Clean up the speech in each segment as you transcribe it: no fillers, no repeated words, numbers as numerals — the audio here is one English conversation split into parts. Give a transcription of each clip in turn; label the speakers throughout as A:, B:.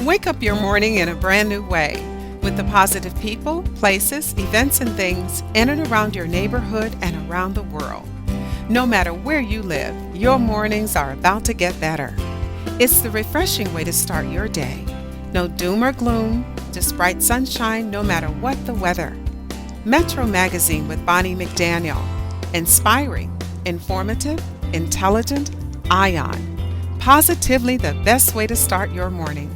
A: Wake up your morning in a brand new way with the positive people, places, events, and things in and around your neighborhood and around the world. No matter where you live, your mornings are about to get better. It's the refreshing way to start your day. No doom or gloom, just bright sunshine no matter what the weather. Metro Magazine with Bonnie McDaniel. Inspiring, informative, intelligent, Ion. Positively the best way to start your morning.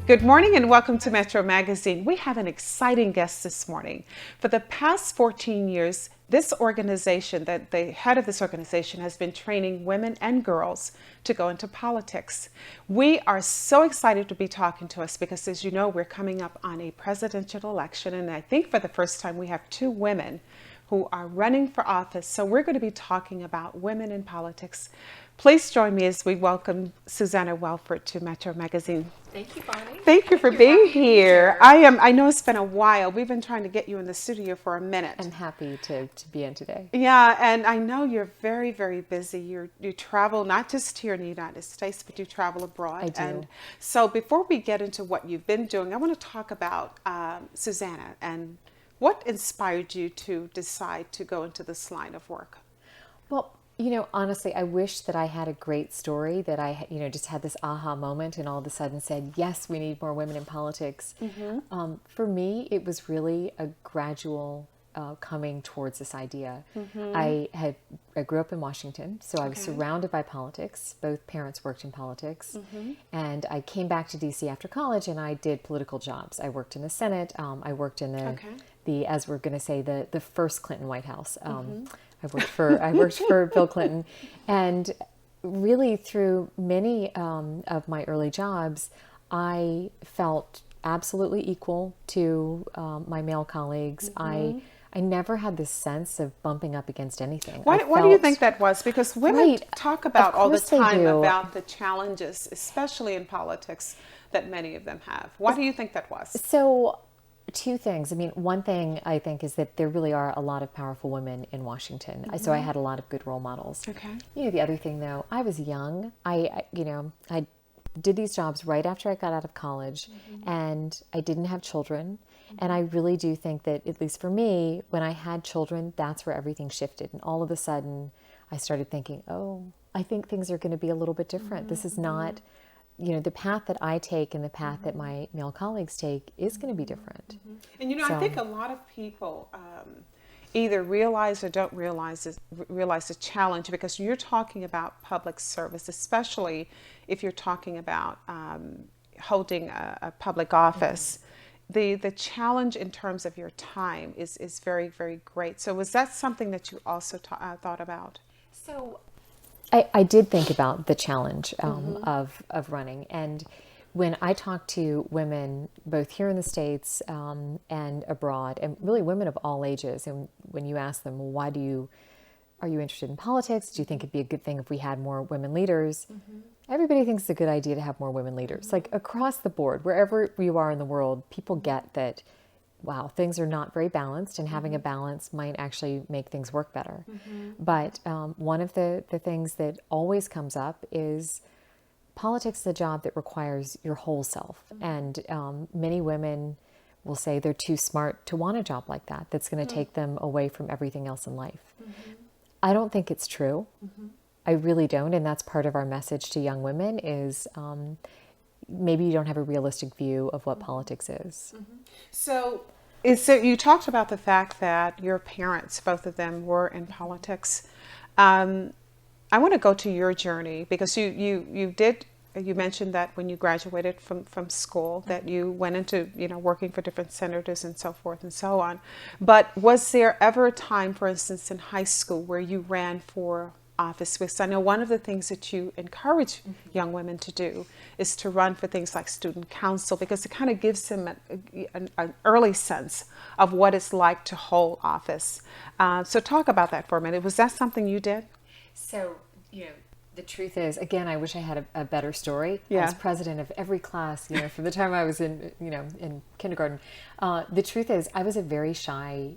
A: Good morning and welcome to Metro Magazine. We have an exciting guest this morning. For the past 14 years, this organization, the head of this organization has been training women and girls to go into politics. We are so excited to be talking to us because, as you know, we're coming up on a presidential election, and I think for the first time we have two women who are running for office. So we're going to be talking about women in politics. Please join me as we welcome Susannah Wellford to Metro Magazine.
B: Thank you, Bonnie.
A: Thank you for being here. I know it's been a while. We've been trying to get you in the studio for a minute.
B: I'm happy to be in today.
A: Yeah, and I know you're very, very busy. You travel not just here in the United States, but you travel abroad.
B: I do.
A: And so before we get into what you've been doing, I want to talk about Susannah and what inspired you to decide to go into this line of work?
B: Well, you know, honestly, I wish that I had a great story that I, just had this aha moment and all of a sudden said, yes, we need more women in politics. Mm-hmm. For me, it was really a gradual coming towards this idea. Mm-hmm. I grew up in Washington, so I was surrounded by politics. Both parents worked in politics. Mm-hmm. And I came back to DC after college and I did political jobs. I worked in the Senate. I worked in the as we're going to say, the first Clinton White House. I worked for Bill Clinton, and really through many of my early jobs, I felt absolutely equal to my male colleagues. Mm-hmm. I never had this sense of bumping up against anything.
A: Why do you think that was? Because women talk about all the time about the challenges, especially in politics, that many of them have. Why do you think that was?
B: So, two things. I mean, one thing I think is that there really are a lot of powerful women in Washington. Mm-hmm. So I had a lot of good role models. Okay. The other thing though, I was young. I did these jobs right after I got out of college, mm-hmm. and I didn't have children. Mm-hmm. And I really do think that, at least for me, when I had children, that's where everything shifted. And all of a sudden I started thinking, I think things are going to be a little bit different. Mm-hmm. This is not, the path that I take and the path that my male colleagues take is going to be different.
A: Mm-hmm. And I think a lot of people either realize or don't realize the challenge, because you're talking about public service, especially if you're talking about holding a public office. Mm-hmm. The challenge in terms of your time is very, very great. So was that something that you also thought about?
B: So I did think about the challenge of running. And when I talk to women, both here in the States and abroad, and really women of all ages, and when you ask them, well, are you interested in politics? Do you think it'd be a good thing if we had more women leaders? Mm-hmm. Everybody thinks it's a good idea to have more women leaders. Mm-hmm. Like across the board, wherever you are in the world, people get that, wow, things are not very balanced, and having a balance might actually make things work better. Mm-hmm. But one of the things that always comes up is politics is a job that requires your whole self. Mm-hmm. And many women will say they're too smart to want a job like that, that's going to take them away from everything else in life. Mm-hmm. I don't think it's true. Mm-hmm. I really don't. And that's part of our message to young women is maybe you don't have a realistic view of what politics is. Mm-hmm.
A: So you talked about the fact that your parents, both of them, were in politics. I want to go to your journey, because you mentioned that when you graduated from school that you went into working for different senators and so forth and so on. But was there ever a time, for instance, in high school where you ran for office? Because I know one of the things that you encourage young women to do is to run for things like student council, because it kind of gives them an early sense of what it's like to hold office. So talk about that for a minute. Was that something you did?
B: So, the truth is, again, I wish I had a better story. Yeah. I was president of every class, from the time I was in kindergarten. The truth is, I was a very shy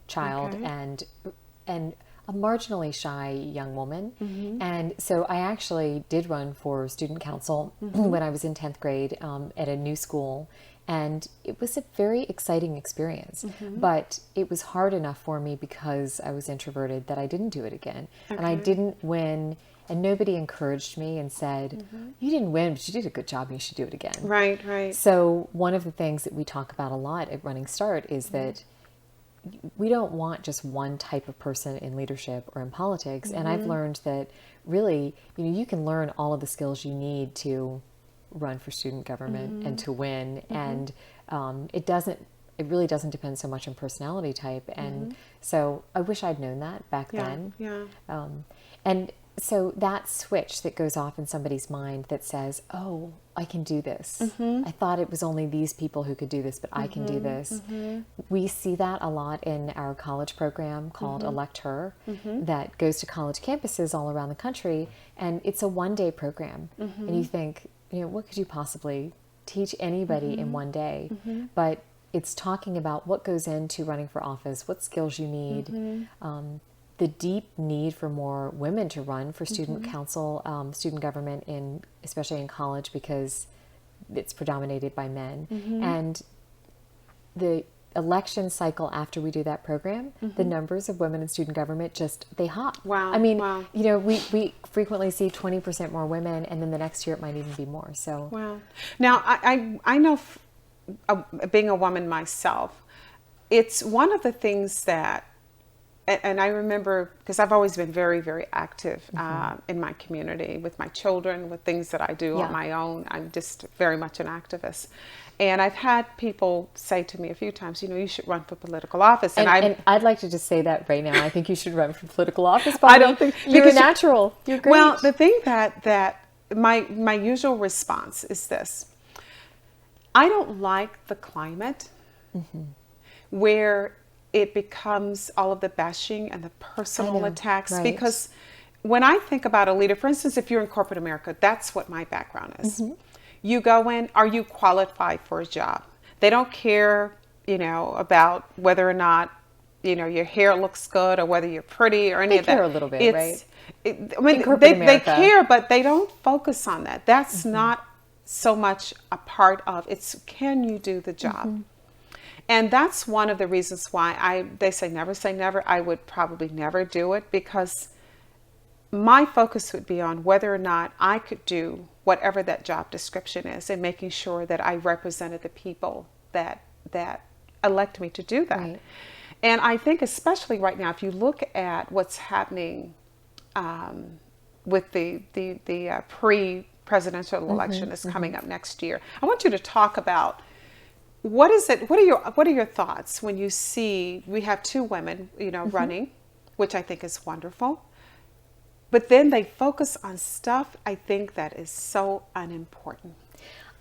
B: child, and a marginally shy young woman. And so I actually did run for student council when I was in 10th grade at a new school. And it was a very exciting experience. But it was hard enough for me because I was introverted that I didn't do it again.
A: Okay.
B: And I didn't win. And nobody encouraged me and said, you didn't win, but you did a good job and you should do it again.
A: Right, right.
B: So one of the things that we talk about a lot at Running Start is that we don't want just one type of person in leadership or in politics. And I've learned that really, you can learn all of the skills you need to run for student government and to win. And it really doesn't depend so much on personality type. And so I wish I'd known that back then.
A: Yeah.
B: And so that switch that goes off in somebody's mind that says, oh, I can do this. I thought it was only these people who could do this, but I can do this. We see that a lot in our college program called Elect Her that goes to college campuses all around the country. And it's a one-day program. And you think, what could you possibly teach anybody in one day? But it's talking about what goes into running for office, what skills you need, the deep need for more women to run for student council, student government, especially in college, because it's predominated by men. And the election cycle after we do that program, the numbers of women in student government they hop.
A: Wow.
B: I mean,
A: wow.
B: We frequently see 20% more women, and then the next year it might even be more. So
A: Wow. Now, I know, being a woman myself, it's one of the things that, and I remember, because I've always been very, very active in my community with my children, with things that I do on my own. I'm just very much an activist. And I've had people say to me a few times, you should run for political office.
B: And I'd like to just say that right now. I think you should run for political office.
A: I don't think
B: you're natural. You're great.
A: Well, the thing that my usual response is this: I don't like the climate where it becomes all of the bashing and the personal attacks.
B: Right.
A: Because when I think about a leader, for instance, if you're in corporate America, that's what my background is. You go in, are you qualified for a job? They don't care, about whether or not, your hair looks good or whether you're pretty or any of that.
B: They care a little bit, right?
A: They care, but they don't focus on that. That's not so much a part of it's, can you do the job? And that's one of the reasons why they say never. I would probably never do it, because my focus would be on whether or not I could do whatever that job description is, and making sure that I represented the people that elect me to do that.
B: Right.
A: And I think especially right now, if you look at what's happening with the pre-presidential election that's coming up next year, I want you to talk about what is it. What are your thoughts when you see we have two women, running, which I think is wonderful, but then they focus on stuff I think that is so unimportant.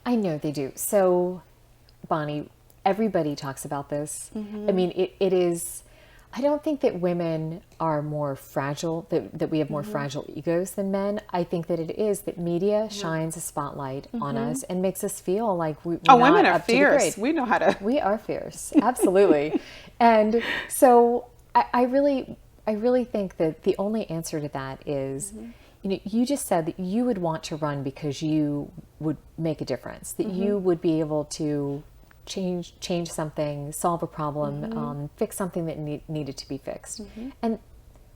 B: I know they do. So, Bonnie, everybody talks about this. I mean, it is. I don't think that women are more fragile, that we have more fragile egos than men. I think that it is that media shines a spotlight on us and makes us feel like we're not
A: women are
B: up to the
A: fierce.
B: grade.
A: We know how to.
B: We are fierce, absolutely. And so I really think that the only answer to that is, you just said that you would want to run because you would make a difference, that you would be able to change something, solve a problem, fix something that needed to be fixed. And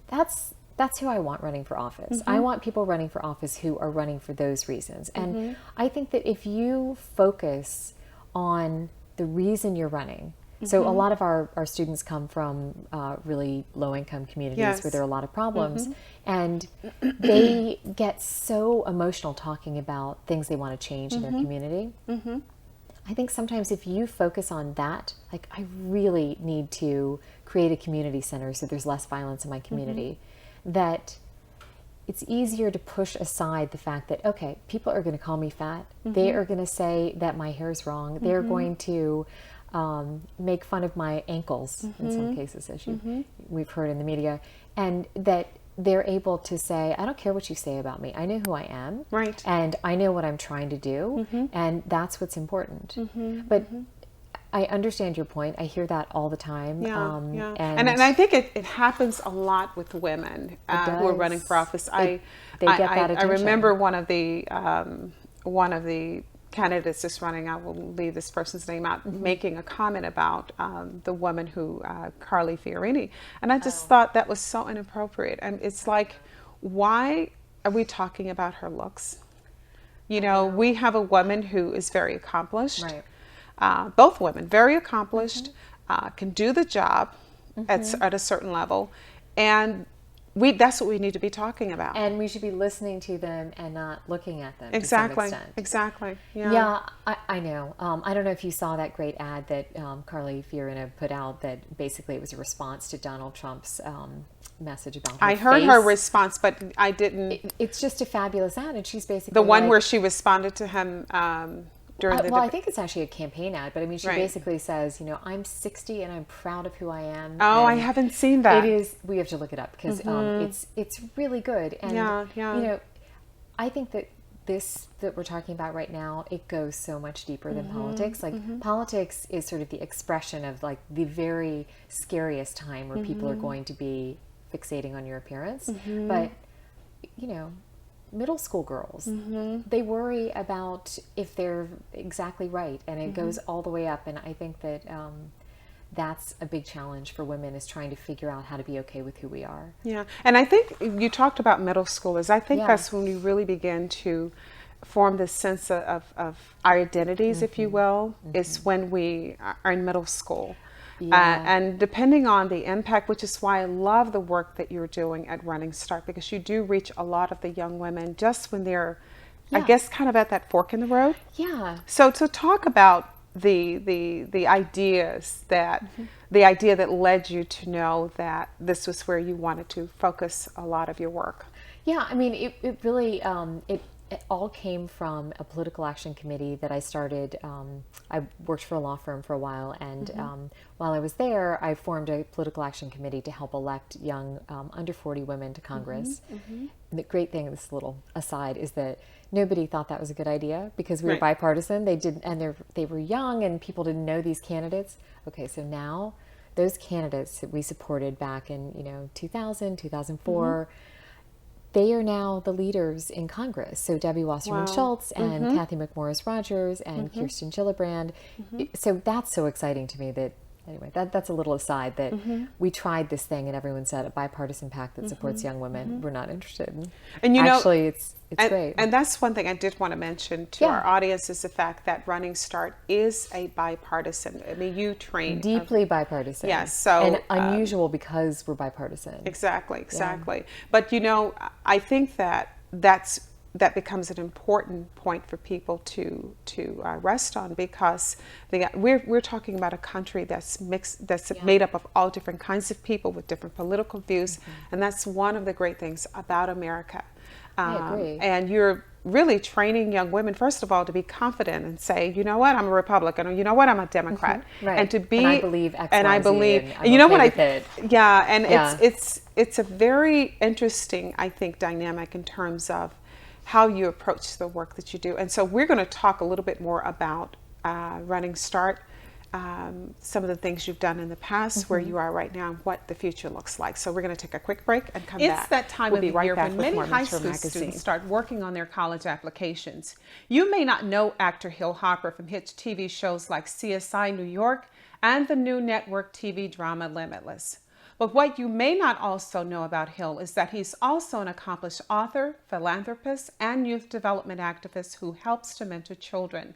B: that's who I want running for office. I want people running for office who are running for those reasons. And I think that if you focus on the reason you're running, so a lot of our students come from really low-income communities where there are a lot of problems, and they get so emotional talking about things they want to change in their community. I think sometimes if you focus on that, like, I really need to create a community center so there's less violence in my community, that it's easier to push aside the fact that, okay, people are going to call me fat. They are going to say that my hair is wrong. They're going to make fun of my ankles in some cases, as we've heard in the media, and that they're able to say, I don't care what you say about me. I know who I am. Right. And I know what I'm trying to do. And that's what's important. But I understand your point. I hear that all the time.
A: Yeah, yeah.
B: And
A: And I think it happens a lot with women who are running for
B: does.
A: office.
B: They get that
A: I
B: attention.
A: remember one of the candidates just running, I will leave this person's name out, making a comment about the woman who, Carly Fiorini. And I just thought that was so inappropriate. And it's like, why are we talking about her looks? You know, we have a woman who is very accomplished.
B: Right.
A: Both women, very accomplished, can do the job at a certain level. And that's what we need to be talking about.
B: And we should be listening to them and not looking at them
A: Exactly.
B: to some extent.
A: Exactly. Yeah.
B: Yeah, I know. I don't know if you saw that great ad that Carly Fiorina put out that basically it was a response to Donald Trump's message about her
A: I heard
B: face.
A: her response, but I didn't.
B: It's just a fabulous ad, and she's basically
A: The one
B: like,
A: where she responded to him during the
B: well, I
A: debate.
B: think it's actually a campaign ad, but I mean, she
A: Right.
B: basically says, you know, I'm 60 and I'm proud of who I am.
A: Oh, I
B: and
A: haven't seen that.
B: It is. We have to look it up because it's really good. And
A: Yeah, yeah.
B: you know, I think that this that we're talking about right now, it goes so much deeper than politics. Like politics is sort of the expression of like the very scariest time where people are going to be fixating on your appearance. But you know, middle school girls, they worry about if they're exactly right, and it goes all the way up. And I think that that's a big challenge for women, is trying to figure out how to be okay with who we are.
A: Yeah, and I think you talked about middle schoolers. I think
B: Yeah.
A: that's when we really begin to form this sense of our identities, if you will, is when we are in middle school.
B: Yeah.
A: And depending on the impact, which is why I love the work that you're doing at Running Start, because you do reach a lot of the young women just when they're, I
B: Yeah.
A: guess, kind of at that fork in the road.
B: Yeah.
A: So to talk about the ideas that the idea that led you to know that this was where you wanted to focus a lot of your work.
B: Yeah, I mean, it really, it all came from a political action committee that I started. I worked for a law firm for a while, and while I was there, I formed a political action committee to help elect young under 40 women to Congress. The great thing, this little aside, is that nobody thought that was a good idea because we were
A: Right.
B: bipartisan. They didn't, and they were young, and people didn't know these candidates. Okay, so now those candidates that we supported back in 2000, 2004. They are now the leaders in Congress. So Debbie Wasserman
A: Wow.
B: Schultz and Kathy McMorris Rodgers and Kirsten Gillibrand. So that's so exciting to me that, anyway, that's a little aside that we tried this thing and everyone said a bipartisan PAC that supports young women. We're not interested.
A: And you know,
B: actually, it's great.
A: And that's one thing I did want to mention to
B: Yeah.
A: our audience is the fact that Running Start is a bipartisan. I mean, you train
B: Deeply bipartisan.
A: Yes, so,
B: and unusual because we're bipartisan.
A: Exactly. But you know, I think that that becomes an important point for people to rest on, because we're talking about a country that's mixed, that's made up of all different kinds of people with different political views, and that's one of the great things about America.
B: I agree.
A: And you're really training young women, first of all, to be confident and say, you know what, I'm a Republican, or you know what, I'm a Democrat,
B: Right.
A: and to be,
B: And I believe X,
A: and
B: Y,
A: I
B: Z,
A: believe,
B: and I'm
A: and you know
B: okay
A: what,
B: with it.
A: yeah, and
B: Yeah.
A: it's a very interesting, I think, dynamic in terms of how you approach the work that you do. And so we're going to talk a little bit more about Running Start, some of the things you've done in the past, where you are right now, and what the future looks like. So we're going to take a quick break and come back.
C: It's that time
A: We'll
C: of
A: be
C: the
A: right
C: year
A: back
C: when
A: with
C: many
A: more
C: high
A: Mentor
C: school
A: Magazine.
C: students start working on their college applications. You may not know actor Hill Hopper from hit TV shows like CSI New York and the new network TV drama Limitless. But what you may not also know about Hill is that he's also an accomplished author, philanthropist, and youth development activist who helps to mentor children.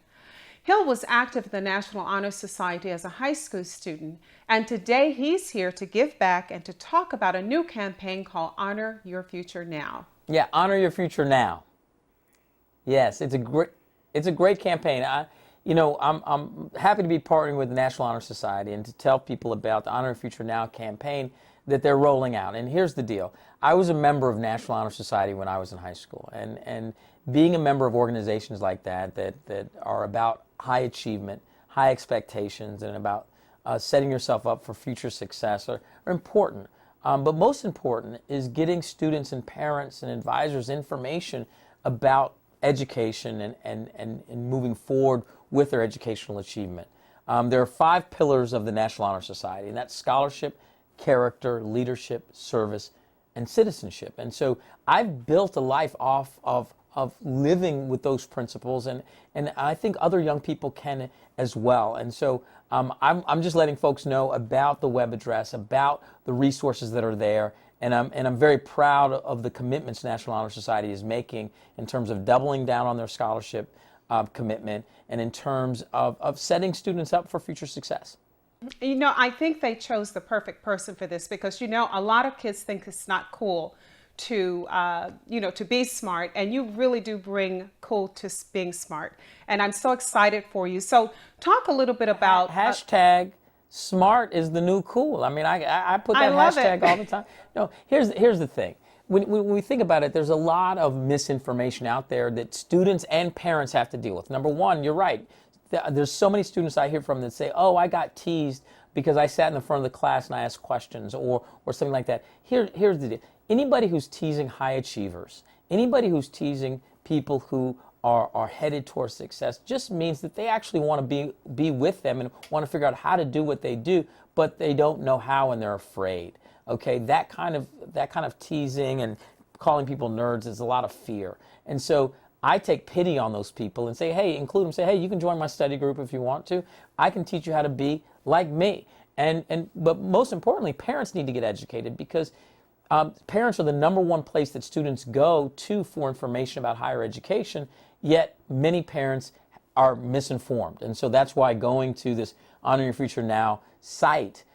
C: Hill was active in the National Honor Society as a high school student, and today he's here to give back and to talk about a new campaign called Honor Your Future Now.
D: Yeah, Honor Your Future Now. Yes, it's a great campaign. I'm happy to be partnering with the National Honor Society and to tell people about the Honor Your Future Now campaign that they're rolling out. And here's the deal. I was a member of National Honor Society when I was in high school, and being a member of organizations like that are about high achievement, high expectations, and about setting yourself up for future success are important. But most important is getting students and parents and advisors information about education and moving forward with their educational achievement. There are 5 pillars of the National Honor Society, and that's scholarship, character, leadership, service, and citizenship. And so I've built a life off of living with those principles, and I think other young people can as well. And so I'm just letting folks know about the web address, about the resources that are there, and I'm very proud of the commitments National Honor Society is making in terms of doubling down on their scholarship commitment, and in terms of setting students up for future success.
C: You know, I think they chose the perfect person for this because, you know, a lot of kids think it's not cool to, you know, to be smart, and you really do bring cool to being smart. And I'm so excited for you. So talk a little bit about...
D: Hashtag smart is the new cool. I mean, I put that
C: love
D: hashtag
C: it.
D: all the time. No, here's the thing. When we think about it, there's a lot of misinformation out there that students and parents have to deal with. Number one, you're right. There's so many students I hear from that say, oh, I got teased because I sat in the front of the class and I asked questions, or something like that. Here's the deal. Anybody who's teasing high achievers, anybody who's teasing people who are headed towards success, just means that they actually want to be with them and want to figure out how to do what they do, but they don't know how and they're afraid. Okay, that kind of teasing and calling people nerds is a lot of fear. And so I take pity on those people and say, hey, include them. Say, hey, you can join my study group if you want to. I can teach you how to be like me. But most importantly, parents need to get educated, because parents are the number one place that students go to for information about higher education, yet many parents are misinformed. And so that's why going to this Honor Your Future Now site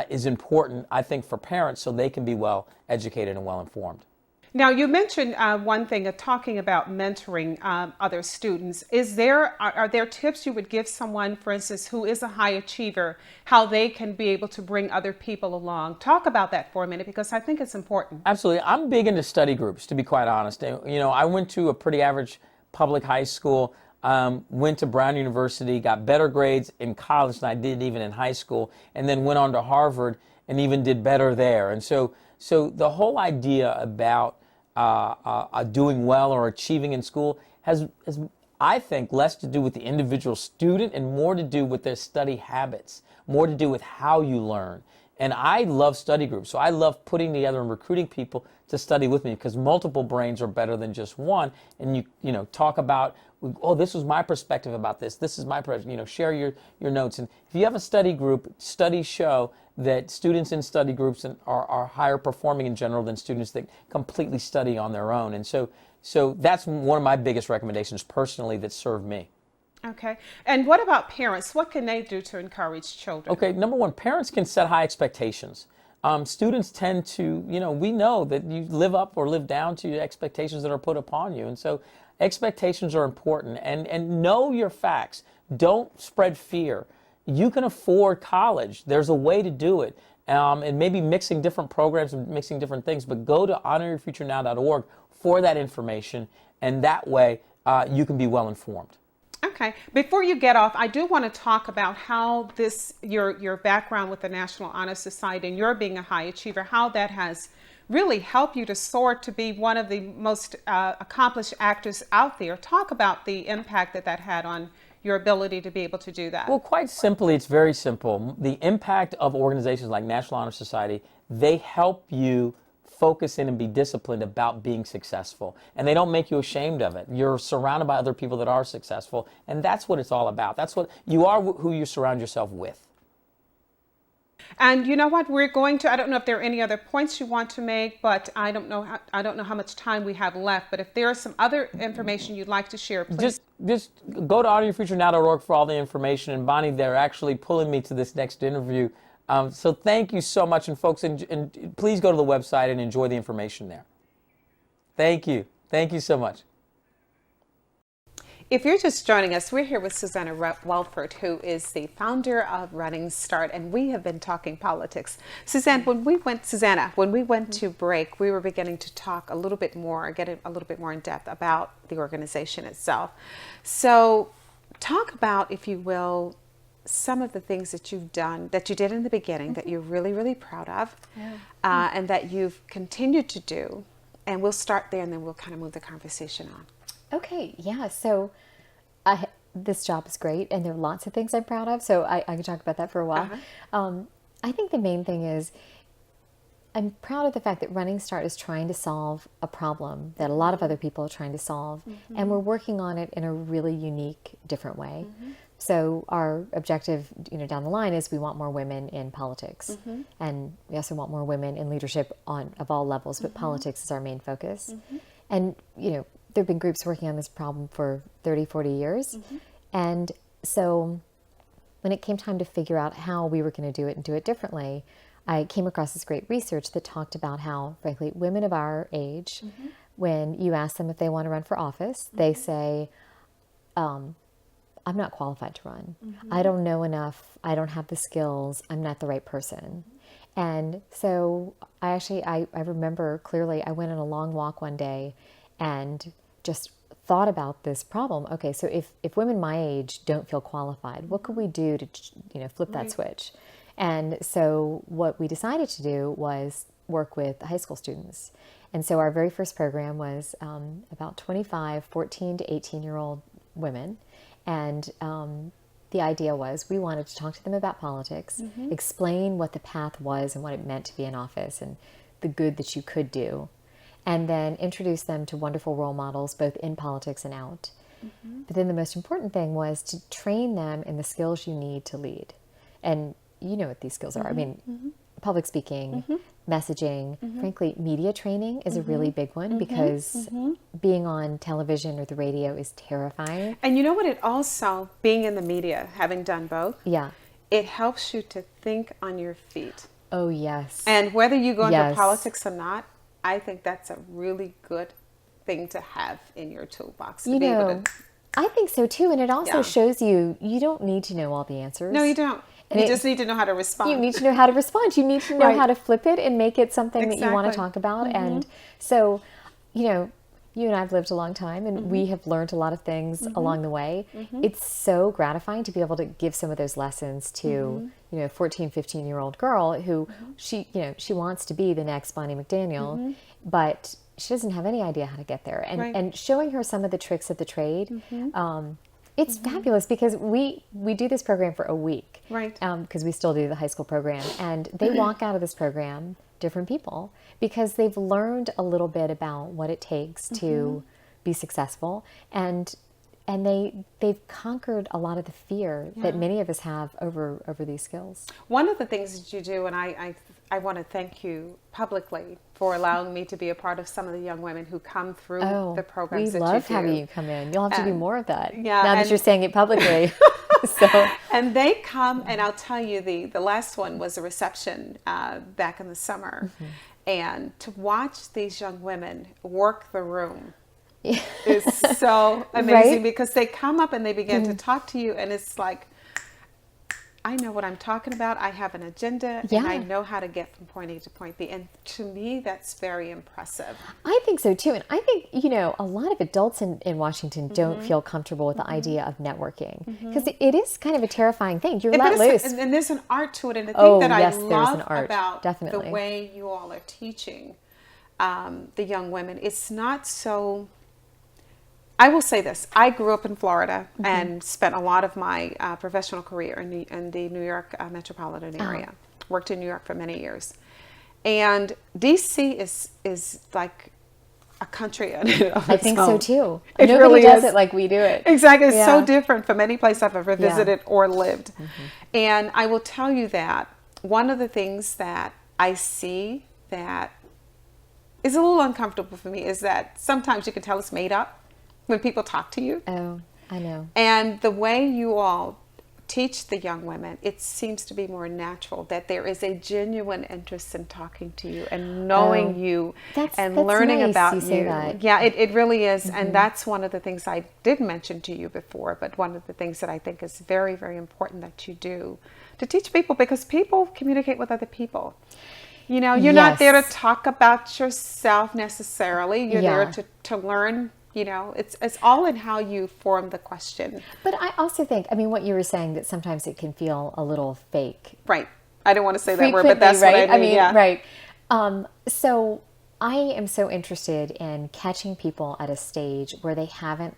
D: is important, I think, for parents, so they can be well educated and well informed.
C: Now, you mentioned one thing, talking about mentoring other students. Are there tips you would give someone, for instance, who is a high achiever, how they can be able to bring other people along? Talk about that for a minute, because I think it's important.
D: Absolutely. I'm big into study groups, to be quite honest. You know, I went to a pretty average public high school, went to Brown University, got better grades in college than I did even in high school, and then went on to Harvard and even did better there. And so the whole idea about doing well or achieving in school has, I think, less to do with the individual student and more to do with their study habits, more to do with how you learn. And I love study groups, so I love putting together and recruiting people to study with me, because multiple brains are better than just one. And you know, talk about, oh, this was my perspective about this. This is my perspective. You know, share your notes. And if you have a study group, studies show that students in study groups are higher performing in general than students that completely study on their own. And so that's one of my biggest recommendations personally that served me.
C: Okay. And what about parents? What can they do to encourage children?
D: Okay, number one, parents can set high expectations. Students tend to, you know, we know that you live up or live down to expectations that are put upon you. And so expectations are important. And know your facts. Don't spread fear. You can afford college. There's a way to do it. And maybe mixing different programs and mixing different things. But go to honoryourfuturenow.org for that information. And that way you can be well informed.
C: Okay. Before you get off, I do want to talk about how your background with the National Honor Society and your being a high achiever, how that has really helped you to soar to be one of the most accomplished actors out there. Talk about the impact that had on your ability to be able to do that.
D: Well, quite simply, it's very simple. The impact of organizations like National Honor Society, they help you focus in and be disciplined about being successful. And they don't make you ashamed of it. You're surrounded by other people that are successful, and that's what it's all about. That's what you are, who you surround yourself with.
C: And you know what, we're going to, I don't know if there are any other points you want to make, but I don't know how much time we have left, but if there is some other information you'd like to share, please.
D: Just go to honoryourfuturenow.org for all the information. And Bonnie, they're actually pulling me to this next interview. So thank you so much, and folks, and please go to the website and enjoy the information there. Thank you. Thank you so much.
C: If you're just joining us, we're here with Susannah Wellford, who is the founder of Running Start, and we have been talking politics. Susannah, when we went to break, we were beginning to talk a little bit more, get a little bit more in depth about the organization itself. So talk about, if you will, some of the things that you've done, that you did in the beginning, that you're really, really proud of, and that you've continued to do. And we'll start there, and then we'll kind of move the conversation on.
B: Okay, yeah. So this job is great, and there are lots of things I'm proud of. So I could talk about that for a while. I think the main thing is I'm proud of the fact that Running Start is trying to solve a problem that a lot of other people are trying to solve, and we're working on it in a really unique, different way. So our objective, down the line is we want more women in politics, and we also want more women in leadership of all levels, but politics is our main focus. And, there have been groups working on this problem for 30, 40 years. And so when it came time to figure out how we were going to do it and do it differently, I came across this great research that talked about how, frankly, women of our age, when you ask them if they want to run for office, they say, I'm not qualified to run. I don't know enough. I don't have the skills. I'm not the right person. And so I remember clearly I went on a long walk one day and just thought about this problem. Okay, so if women my age don't feel qualified, what could we do to flip that switch? And so what we decided to do was work with high school students. And so our very first program was about 25, 14 to 18-year-old women. And the idea was we wanted to talk to them about politics, explain what the path was and what it meant to be in office and the good that you could do, and then introduce them to wonderful role models, both in politics and out. But then the most important thing was to train them in the skills you need to lead. And you know what these skills are. I mean, public speaking, messaging, frankly, media training is a really big one because being on television or the radio is terrifying.
A: And you know what? It also, being in the media, having done both,
B: Yeah.
A: it helps you to think on your feet.
B: Oh, yes.
A: And whether you go into
B: Yes.
A: politics or not, I think that's a really good thing to have in your toolbox. To
B: You
A: be able
B: know,
A: to,
B: I think so too. And it also
A: Yeah.
B: shows you don't need to know all the answers.
A: no, you don't.
B: And
A: You
B: it-
A: just need to know how to respond.
B: You need to know how to respond. You need to know
A: Right.
B: how to flip it and make it something that you want to
A: Exactly.
B: talk about. And so, you and I have lived a long time and we have learned a lot of things along the way. It's so gratifying to be able to give some of those lessons to, 14, 15-year-old girl who she wants to be the next Bonnie McDaniel, but she doesn't have any idea how to get there. And,
A: Right.
B: and showing her some of the tricks of the trade, it's fabulous because we do this program for a week.
A: Right.
B: Because we still do the high school program. And they walk out of this program different people because they've learned a little bit about what it takes to be successful. And they've conquered a lot of the fear that many of us have over these skills.
A: One of the things that you do, and I want to thank you publicly for allowing me to be a part of some of the young women who come through the programs that
B: we
A: you do.
B: love having you come in. You'll have to do more of that.
A: Yeah,
B: now that
A: and-
B: you're saying it publicly. So
A: And they come, and I'll tell you, the last one was a reception back in the summer. And to watch these young women work the room is so amazing
B: Right?
A: because they come up and they begin to talk to you, and it's like, I know what I'm talking about. I have an agenda, and I
B: Yeah.
A: know how to get from point A to point B. And to me, that's very impressive.
B: I think so too. And I think, a lot of adults in Washington don't feel comfortable with the idea of networking because it is kind of a terrifying thing. You're let
A: But
B: loose.
A: and there's an art to it. And the thing
B: Oh,
A: that
B: yes,
A: I
B: there's
A: love
B: an art.
A: about
B: Definitely.
A: the way you all are teaching the young women, it's not so... I will say this. I grew up in Florida and spent a lot of my professional career in the New York metropolitan area. Worked in New York for many years. And D.C. is like a country in and of
B: I
A: its
B: think so
A: own.
B: too.
A: It
B: Nobody
A: really
B: does
A: is.
B: it like we do it.
A: Exactly. It's so
B: Yeah.
A: different from any place I've ever visited or lived. And I will tell you that one of the things that I see that is a little uncomfortable for me is that sometimes you can tell it's made up when people talk to you.
B: Oh, I know.
A: And the way you all teach the young women, it seems to be more natural, that there is a genuine interest in talking to you and knowing you
B: That's
A: learning
B: nice
A: about
B: you say
A: you.
B: that.
A: Yeah, it really is. And that's one of the things I did mention to you before, but one of the things that I think is very, very important that you do to teach people, because people communicate with other people. You're not there to
B: Yes.
A: talk about yourself necessarily. You're
B: Yeah.
A: there to learn. It's all in how you form the question.
B: But I also think, what you were saying, that sometimes it can feel a little fake.
A: Right. I don't want to say that word, but that's
B: right?
A: what I mean. Yeah.
B: Right. So I am so interested in catching people at a stage where they haven't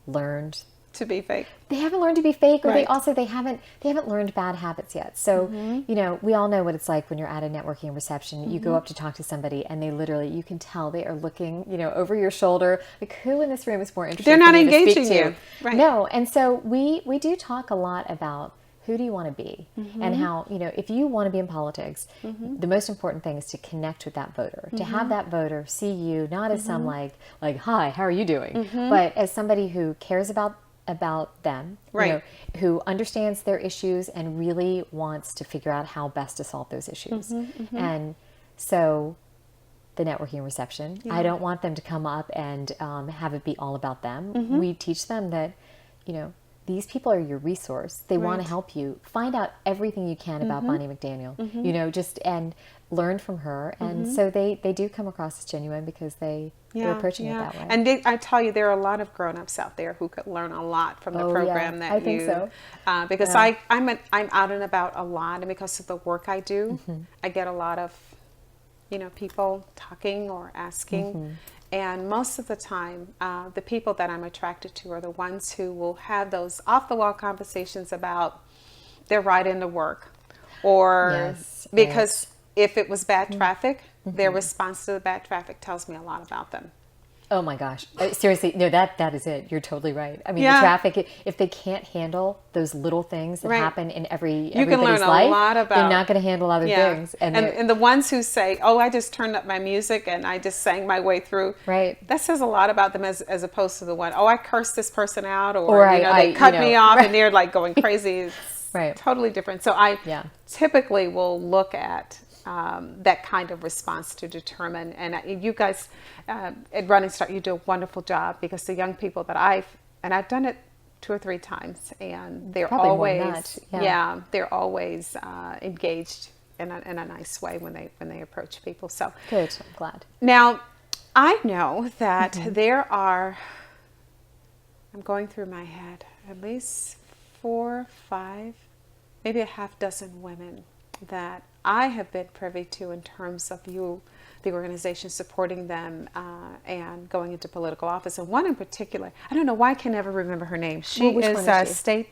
B: learned
A: to be fake.
B: They haven't learned to be fake, or
A: Right.
B: they haven't learned bad habits yet. So, you know, we all know what it's like when you're at a networking reception. You go up to talk to somebody, and they literally, you can tell they are looking, you know, over your shoulder. Like, who in this room is more interested?
A: They're not
B: for me to speak
A: engaging
B: to?
A: you. Right.
B: No, and so we do talk a lot about who do you want to be, and how, you know, if you want to be in politics, the most important thing is to connect with that voter, to have that voter see you not as some like hi, how are you doing, but as somebody who cares about them,
A: Right.
B: you know, who understands their issues and really wants to figure out how best to solve those issues. And so the networking reception, I don't want them to come up and have it be all about them. We teach them that, you know, these people are your resource. They want to help you. Find out everything you can about Bonnie McDaniel, you know, and learn from her. And so they do come across as genuine because they're approaching it that way.
A: And I tell you, there are a lot of grown-ups out there who could learn a lot from the program that
B: I think so.
A: Because I'm out and about a lot, and because of the work I do, I get a lot of, you know, people talking or asking. And most of the time, the people that I'm attracted to are the ones who will have those off-the-wall conversations about their ride into work, or because if it was bad traffic, their response to the bad traffic tells me a lot about them.
B: Oh my gosh. Seriously, no, that is it. You're totally right. I mean, the traffic, if they can't handle those little things that happen in everybody's
A: you can learn a
B: life,
A: lot about,
B: they're not going to handle other things.
A: And the ones who say, oh, I just turned up my music and I just sang my way through.
B: Right.
A: That says a lot about them as opposed to the one, oh, I cursed this person out, or you know, they cut me off and they're like going crazy. It's totally different. So I typically will look at that kind of response to determine. And you guys at Running Start, you do a wonderful job, because the young people that I've done it 2 or 3 times, and they're
B: Probably
A: always
B: more than that.
A: they're always engaged in a nice way when they approach people. So
B: good. I'm glad.
A: Now, I know that there are, I'm going through my head, at least 4, 5, maybe a half dozen women that I have been privy to in terms of the organization supporting them and going into political office. And one in particular, I don't know why I can never remember her name. She is a state,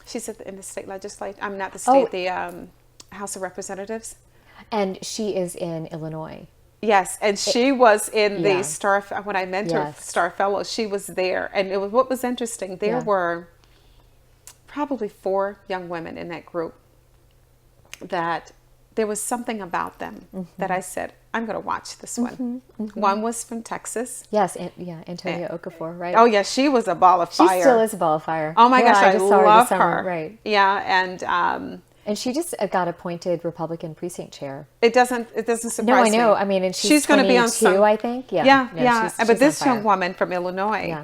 A: she's in the state legislature. I'm not the state, the House of Representatives.
B: And she is in Illinois.
A: Yes, and she was in the Star, when I mentored Star Fellows, she was there. And it was, what was interesting, there were probably 4 young women in that group that there was something about them that I said, I'm going to watch this one. One was from Texas.
B: Yes, Antonia Okafor, right?
A: Oh, yeah, she was a ball of fire.
B: She still is a ball of fire.
A: Oh, my gosh, I
B: just saw
A: love
B: this
A: her.
B: summer, right.
A: Yeah,
B: and she just got appointed Republican precinct chair.
A: It doesn't surprise me.
B: No, I know. I mean, and she's
A: going to be on some,
B: I think.
A: Yeah.
B: She's
A: But this
B: on fire.
A: young woman from Illinois,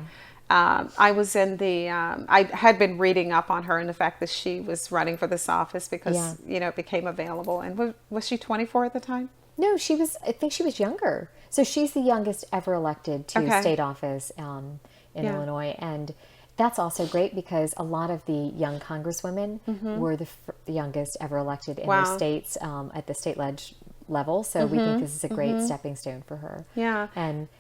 A: I was in the, I had been reading up on her and the fact that she was running for this office because, you know, it became available. And was she 24 at the time?
B: No, I think she was younger. So she's the youngest ever elected to state office in Illinois. And that's also great because a lot of the young congresswomen were the youngest ever elected in their states at the state level. So we think this is a great stepping stone for her.
A: Yeah.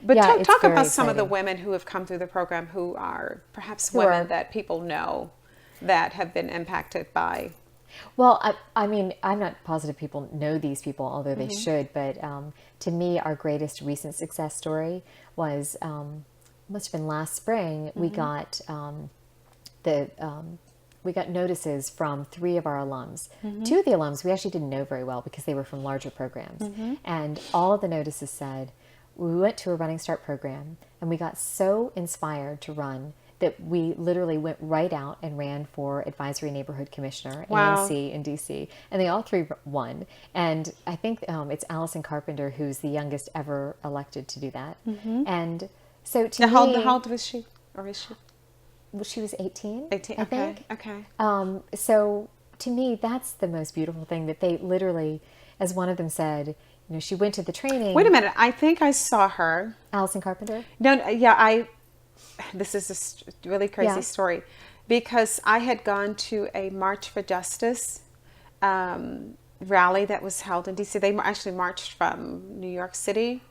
B: But
A: talk about some of the women who have come through the program who are perhaps women that people know that have been impacted by.
B: Well, I mean, I'm not positive people know these people, although they should. But to me, our greatest recent success story was must have been last spring. We got we got notices from 3 of our alums. 2 of the alums we actually didn't know very well because they were from larger programs. And all of the notices said, we went to a Running Start program and we got so inspired to run that we literally went right out and ran for Advisory Neighborhood Commissioner, ANC in DC. And they all 3 won. And I think it's Allison Carpenter who's the youngest ever elected to do that. And so to me...
A: How old was she? Or is she?
B: Well, she was 18,
A: 18,
B: I think.
A: Okay.
B: So to me, that's the most beautiful thing that they literally, as one of them said, you know, she went to the training.
A: Wait a minute. I think I saw her.
B: Allison Carpenter?
A: No, this is a really crazy story because I had gone to a March for Justice rally that was held in DC. They actually marched from New York City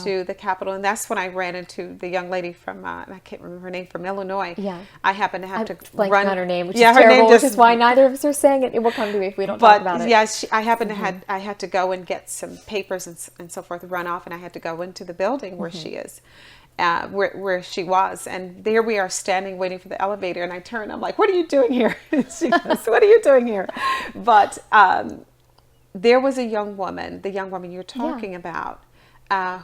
A: to the Capitol, and that's when I ran into the young lady from I can't remember her name, from Illinois.
B: Yeah.
A: I happened to have to
B: blanking
A: run
B: on her name, which
A: yeah,
B: is
A: her
B: terrible,
A: name
B: which
A: just
B: is why neither of us are saying it. It will come to me if we don't talk about it.
A: Yeah, I happened to I had to go and get some papers and so forth, run off, and I had to go into the building where she is. Where she was, and there we are standing waiting for the elevator, and I turn, I'm like, what are you doing here? She goes, what are you doing here? But there was a young woman, the young woman you're talking about,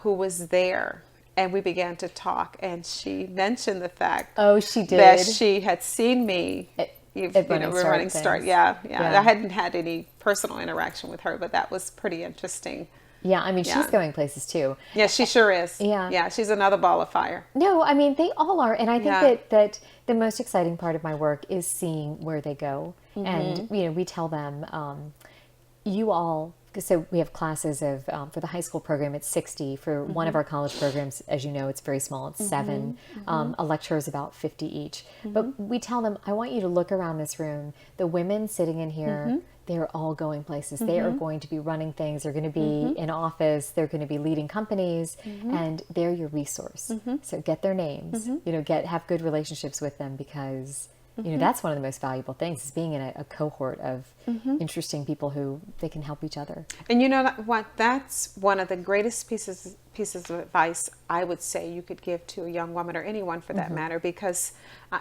A: who was there, and we began to talk, and she mentioned the fact
B: She did.
A: that she had seen me
B: at Running Start.
A: Yeah. I hadn't had any personal interaction with her, but that was pretty interesting.
B: Yeah, I mean, she's going places too.
A: Yeah, she sure is.
B: Yeah.
A: She's another ball of fire.
B: No, I mean, they all are. And I think that the most exciting part of my work is seeing where they go. And, we tell them, you all, so we have classes of, for the high school program, it's 60. For one of our college programs, as you know, it's very small. It's 7. A lecture is about 50 each. But we tell them, I want you to look around this room. The women sitting in here, they're all going places. They are going to be running things. They're going to be in office. They're going to be leading companies, and they're your resource. So get their names. Have good relationships with them, because that's one of the most valuable things, is being in a cohort of interesting people who they can help each other.
A: And you know what? That's one of the greatest pieces of advice I would say you could give to a young woman, or anyone for that matter, because,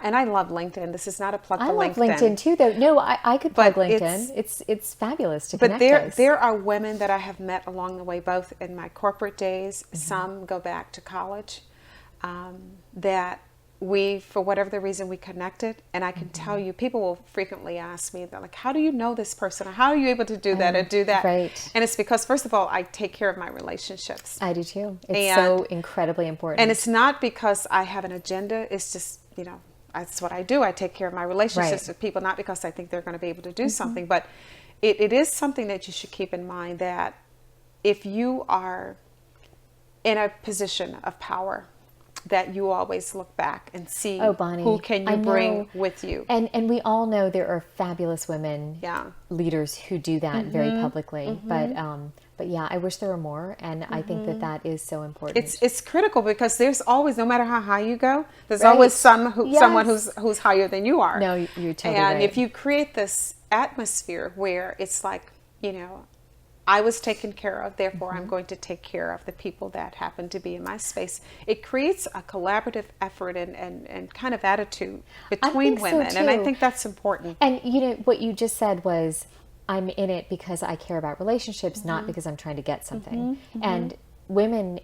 A: and I love LinkedIn. This is not a plug for LinkedIn.
B: I love LinkedIn too, though. No, I could plug LinkedIn. It's fabulous to connect us.
A: But there are women that I have met along the way, both in my corporate days, some go back to college, that we, for whatever the reason, we connected. And I can tell you, people will frequently ask me, they're like, how do you know this person? Or how are you able to do that or do that?
B: Right.
A: And it's because, first of all, I take care of my relationships.
B: I do too. It's so incredibly important.
A: And it's not because I have an agenda. It's just, that's what I do. I take care of my relationships with people, not because I think they're going to be able to do something. But it is something that you should keep in mind, that if you are in a position of power, that you always look back and see who can you bring with you.
B: And we all know there are fabulous women leaders who do that very publicly. But yeah, I wish there were more, and I think that is so important.
A: It's critical, because there's always, no matter how high you go, there's always someone who's higher than you are.
B: No, you're totally
A: and
B: right.
A: if you create this atmosphere where it's like, I was taken care of, therefore I'm going to take care of the people that happen to be in my space. It creates a collaborative effort and kind of attitude between women.
B: So
A: and I think that's important.
B: And what you just said was, I'm in it because I care about relationships, not because I'm trying to get something. And women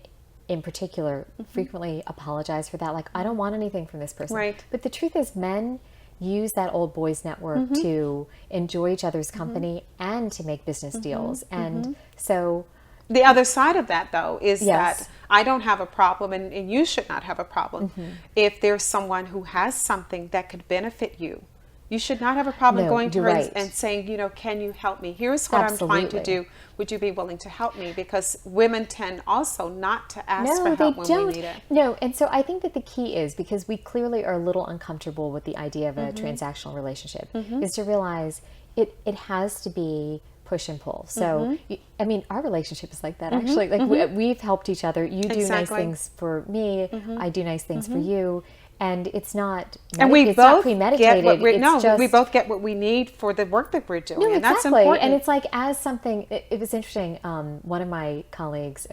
B: in particular frequently apologize for that. Like, I don't want anything from this person.
A: Right.
B: But the truth is, men use that old boys network to enjoy each other's company and to make business deals. And so
A: the other side of that, though, is that I don't have a problem, and you should not have a problem, if there's someone who has something that could benefit you. You should not have a problem going to her and saying, can you help me? Here's what I'm trying to do. Would you be willing to help me? Because women tend also not to ask for help when we need it.
B: No, and so I think that the key is, because we clearly are a little uncomfortable with the idea of a transactional relationship, is to realize it has to be push and pull. So, I mean, our relationship is like that, actually. Like, we've helped each other. You do nice things for me. I do nice things for you. And it's not,
A: we both
B: premeditated.
A: We both get what we need for the work that we're doing.
B: No,
A: and that's important.
B: And it's like, as something, it was interesting. One of my colleagues,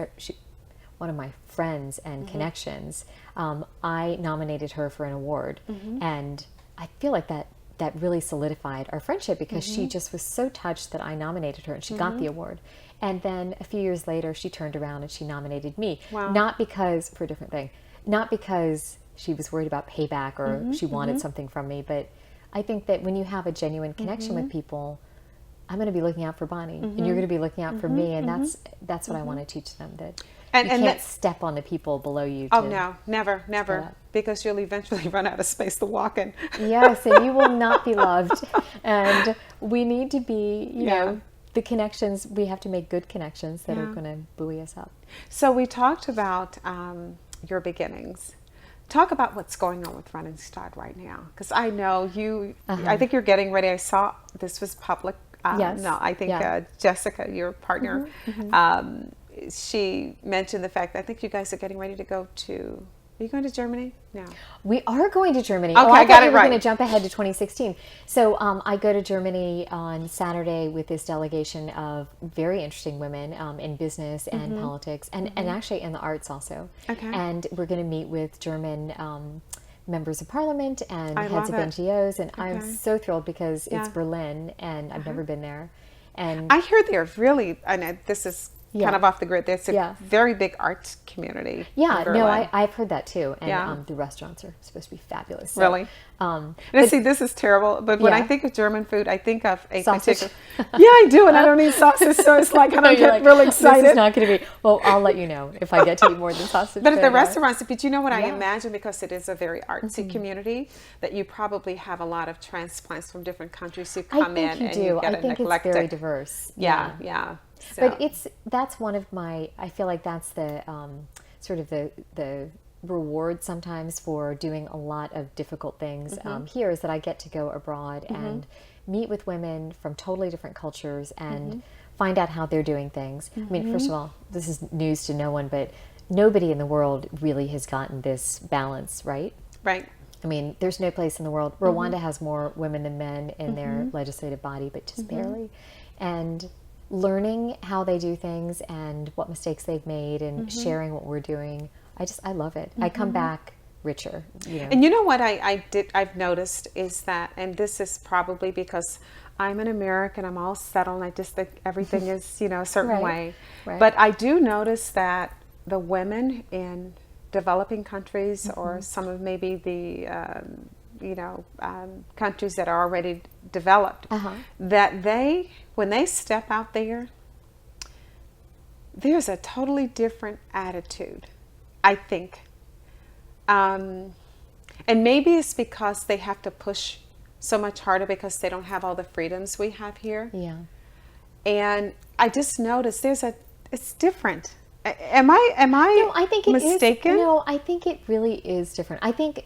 B: one of my friends and connections, I nominated her for an award. And I feel like that really solidified our friendship, because she just was so touched that I nominated her, and she got the award. And then a few years later, she turned around and she nominated me.
A: Wow.
B: Not because, for a different thing, not because she was worried about payback or she wanted something from me. But I think that when you have a genuine connection with people, I'm going to be looking out for Bonnie, and you're going to be looking out for me. And that's what I want to teach them, that you can't step on the people below you.
A: Oh, no, never. Because you'll eventually run out of space to walk in.
B: Yes, and you will not be loved. And we need to be, you know, the connections, we have to make good connections that are going to buoy us up.
A: So we talked about your beginnings. Talk about what's going on with Running Start right now, because I know you. I think you're getting ready. I saw this was public.
B: Yes.
A: No, I think Jessica, your partner, she mentioned the fact that I think you guys are getting ready to go to. Are you going to Germany? No.
B: We are going to Germany.
A: Okay, I
B: I
A: got
B: thought
A: it
B: we were
A: right.
B: going to jump ahead to 2016. So I go to Germany on Saturday with this delegation of very interesting women in business and politics, and actually in the arts also.
A: Okay.
B: And we're going to meet with German members of parliament and
A: I
B: heads of
A: love it.
B: NGOs, and I'm
A: Okay.
B: so thrilled because
A: Yeah.
B: it's Berlin, and I've never been there. And
A: I hear they're really, and this is
B: Yeah.
A: kind of off the grid. There's a
B: Yeah.
A: very big arts community.
B: yeah,
A: in
B: no,
A: Berlin.
B: I've heard that too. And
A: Yeah.
B: the restaurants are supposed to be fabulous. So,
A: Really?
B: Um,
A: And see, this is terrible, but when I
B: Yeah.
A: think of German food, I think of a
B: Sausage?
A: particular. Yeah, I do, and I don't eat sausage, so it's like I don't
B: you're
A: get
B: like,
A: really
B: This
A: excited.
B: is not going to be. Well, I'll let you know if I get to eat more than sausage.
A: But at the restaurants, but you know what I
B: Yeah.
A: imagine, because it is a very artsy community, that you probably have a lot of transplants from different countries who
B: I
A: come
B: think
A: in
B: you
A: and
B: do.
A: you get
B: I
A: an
B: think it's
A: eclectic.
B: very diverse.
A: Yeah, yeah. So-
B: But that's one of my. I feel like that's the sort of the reward sometimes for doing a lot of difficult things here is that I get to go abroad and meet with women from totally different cultures and find out how they're doing things. I mean, first of all, this is news to no one, but nobody in the world really has gotten this balance right.
A: right.
B: I mean, there's no place in the world. Rwanda has more women than men in their legislative body, but just barely. And learning how they do things and what mistakes they've made and sharing what we're doing, I love it. I come back richer. You know?
A: And you know what I've noticed is that, and this is probably because I'm an American, I'm all settled, and I just think everything is, a certain
B: Right,
A: way.
B: right.
A: But I do notice that the women in developing countries or some of maybe the, countries that are already developed, that when they step out there, there's a totally different attitude, I think. And maybe it's because they have to push so much harder because they don't have all the freedoms we have here.
B: Yeah.
A: And I just noticed it's different. Am I
B: No, I think it is.
A: mistaken?
B: No, I think it really is different. I think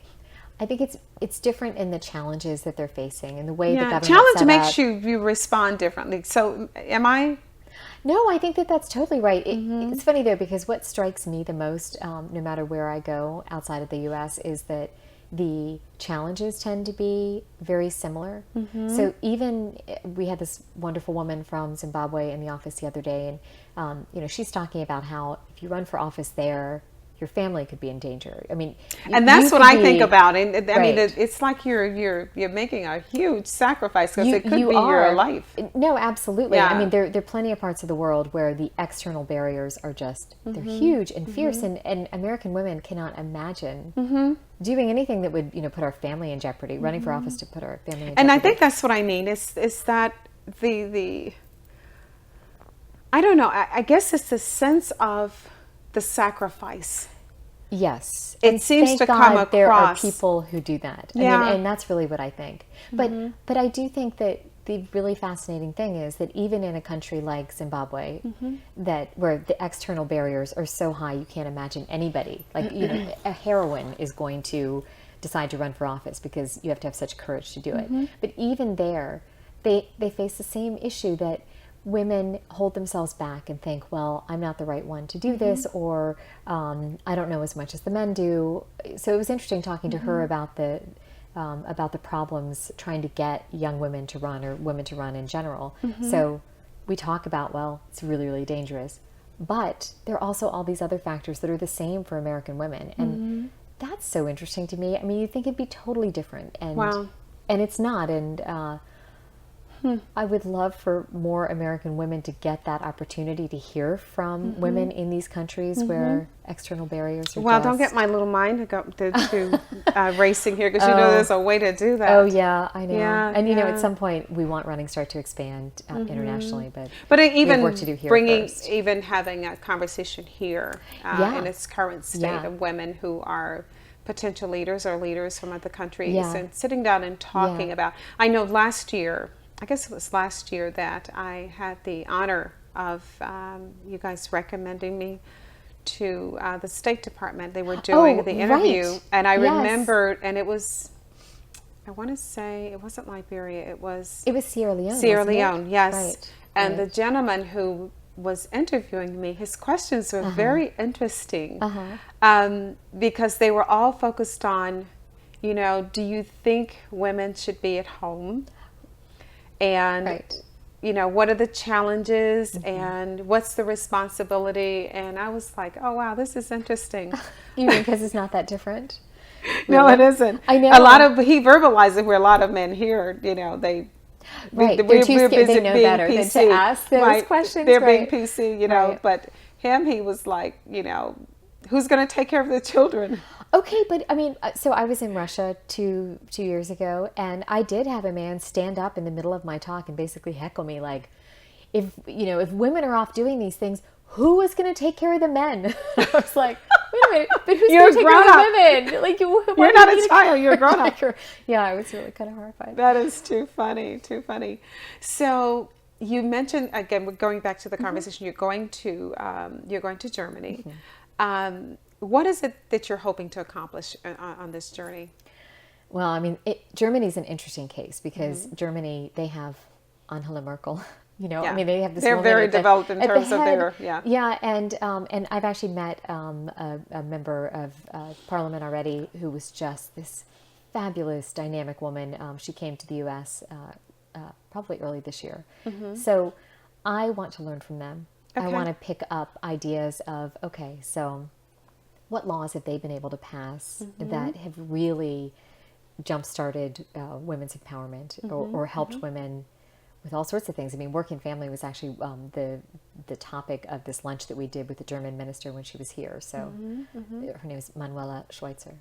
B: it's different in the challenges that they're facing and the way the
A: Yeah,
B: government
A: challenge
B: set
A: makes
B: up.
A: you respond differently. So am I?
B: No, I think that's totally right. It's funny though, because what strikes me the most, no matter where I go outside of the U.S., is that the challenges tend to be very similar. So even we had this wonderful woman from Zimbabwe in the office the other day, and she's talking about how if you run for office there, your family could be in danger. I mean,
A: And that's what I think about. And I mean,
B: Right.
A: it's like you're making a huge sacrifice because it could
B: you
A: be
B: are.
A: your life.
B: No, absolutely.
A: Yeah.
B: I mean, there are plenty of parts of the world where the external barriers are just, they're huge and fierce, and American women cannot imagine doing anything that would, put our family in jeopardy, running for office to put our family in jeopardy.
A: And I think that's what I mean is that the I don't know, I guess it's the sense of the sacrifice.
B: Yes.
A: It
B: And
A: seems
B: thank
A: to
B: God
A: come
B: there are
A: across.
B: people who do that. I
A: Yeah.
B: mean, and that's really what I think. But I do think that the really fascinating thing is that even in a country like Zimbabwe, that where the external barriers are so high you can't imagine anybody, like a heroine is going to decide to run for office because you have to have such courage to do it. But even there, they face the same issue that women hold themselves back and think, well, I'm not the right one to do this, or I don't know as much as the men do. So it was interesting talking to her about the problems trying to get young women to run, or women to run in general. So we talk about, well, it's really, really dangerous. But there are also all these other factors that are the same for American women. And that's so interesting to me. I mean, you'd think it'd be totally different. And,
A: Wow.
B: and it's not. And I would love for more American women to get that opportunity to hear from women in these countries where external barriers are
A: Well,
B: just...
A: don't get my little mind to go to racing here because there's a way to do that.
B: Oh, yeah, I know.
A: Yeah,
B: and,
A: yeah.
B: at some point, we want running start to expand internationally, but
A: But
B: we
A: even
B: have work to do here
A: bringing,
B: first.
A: even having a conversation here
B: Yeah.
A: in its current state
B: Yeah.
A: of women who are potential leaders or leaders from other countries,
B: Yeah.
A: and sitting down and talking
B: Yeah.
A: about. I know last year, I guess it was last year, that I had the honor of you guys recommending me to the State Department. They were doing
B: Oh,
A: the interview,
B: right.
A: and I
B: Yes.
A: remembered, and it was, I want to say, it wasn't Liberia, it was
B: It was Sierra Leone.
A: Sierra
B: wasn't it?
A: Leone, yes.
B: Right.
A: And
B: right.
A: the gentleman who was interviewing me, his questions were very interesting because they were all focused on, do you think women should be at home? And, what are the challenges and what's the responsibility? And I was like, oh, wow, this is interesting.
B: You mean because it's not that different?
A: No, it isn't.
B: I know.
A: He verbalized it where a lot of men here, they...
B: Right, they're too scared. They know better than to ask those questions.
A: They're being PC, but he was like, who's going to take care of the children?
B: Okay, but I mean, so I was in Russia two years ago, and I did have a man stand up in the middle of my talk and basically heckle me like, if women are off doing these things, who is going to take care of the men? I was like, wait a minute, but who's going to take care of the women? Like,
A: you're not a child, you're a grown up.
B: Yeah, I was really kind of horrified.
A: That is too funny, too funny. So you mentioned, again, we're going back to the conversation, you're going to Germany. What is it that you're hoping to accomplish on this journey?
B: Well, I mean, Germany's an interesting case because Germany, they have Angela Merkel. I mean, they have this.
A: They're very developed in terms of their.
B: Yeah, and I've actually met a member of Parliament already who was just this fabulous, dynamic woman. She came to the U.S. Probably early this year. So I want to learn from them. Okay. I want to pick up ideas of so what laws have they been able to pass that have really jump-started women's empowerment or helped women with all sorts of things. I mean, working family was actually the topic of this lunch that we did with the German minister when she was here. So her name is Manuela Schweitzer.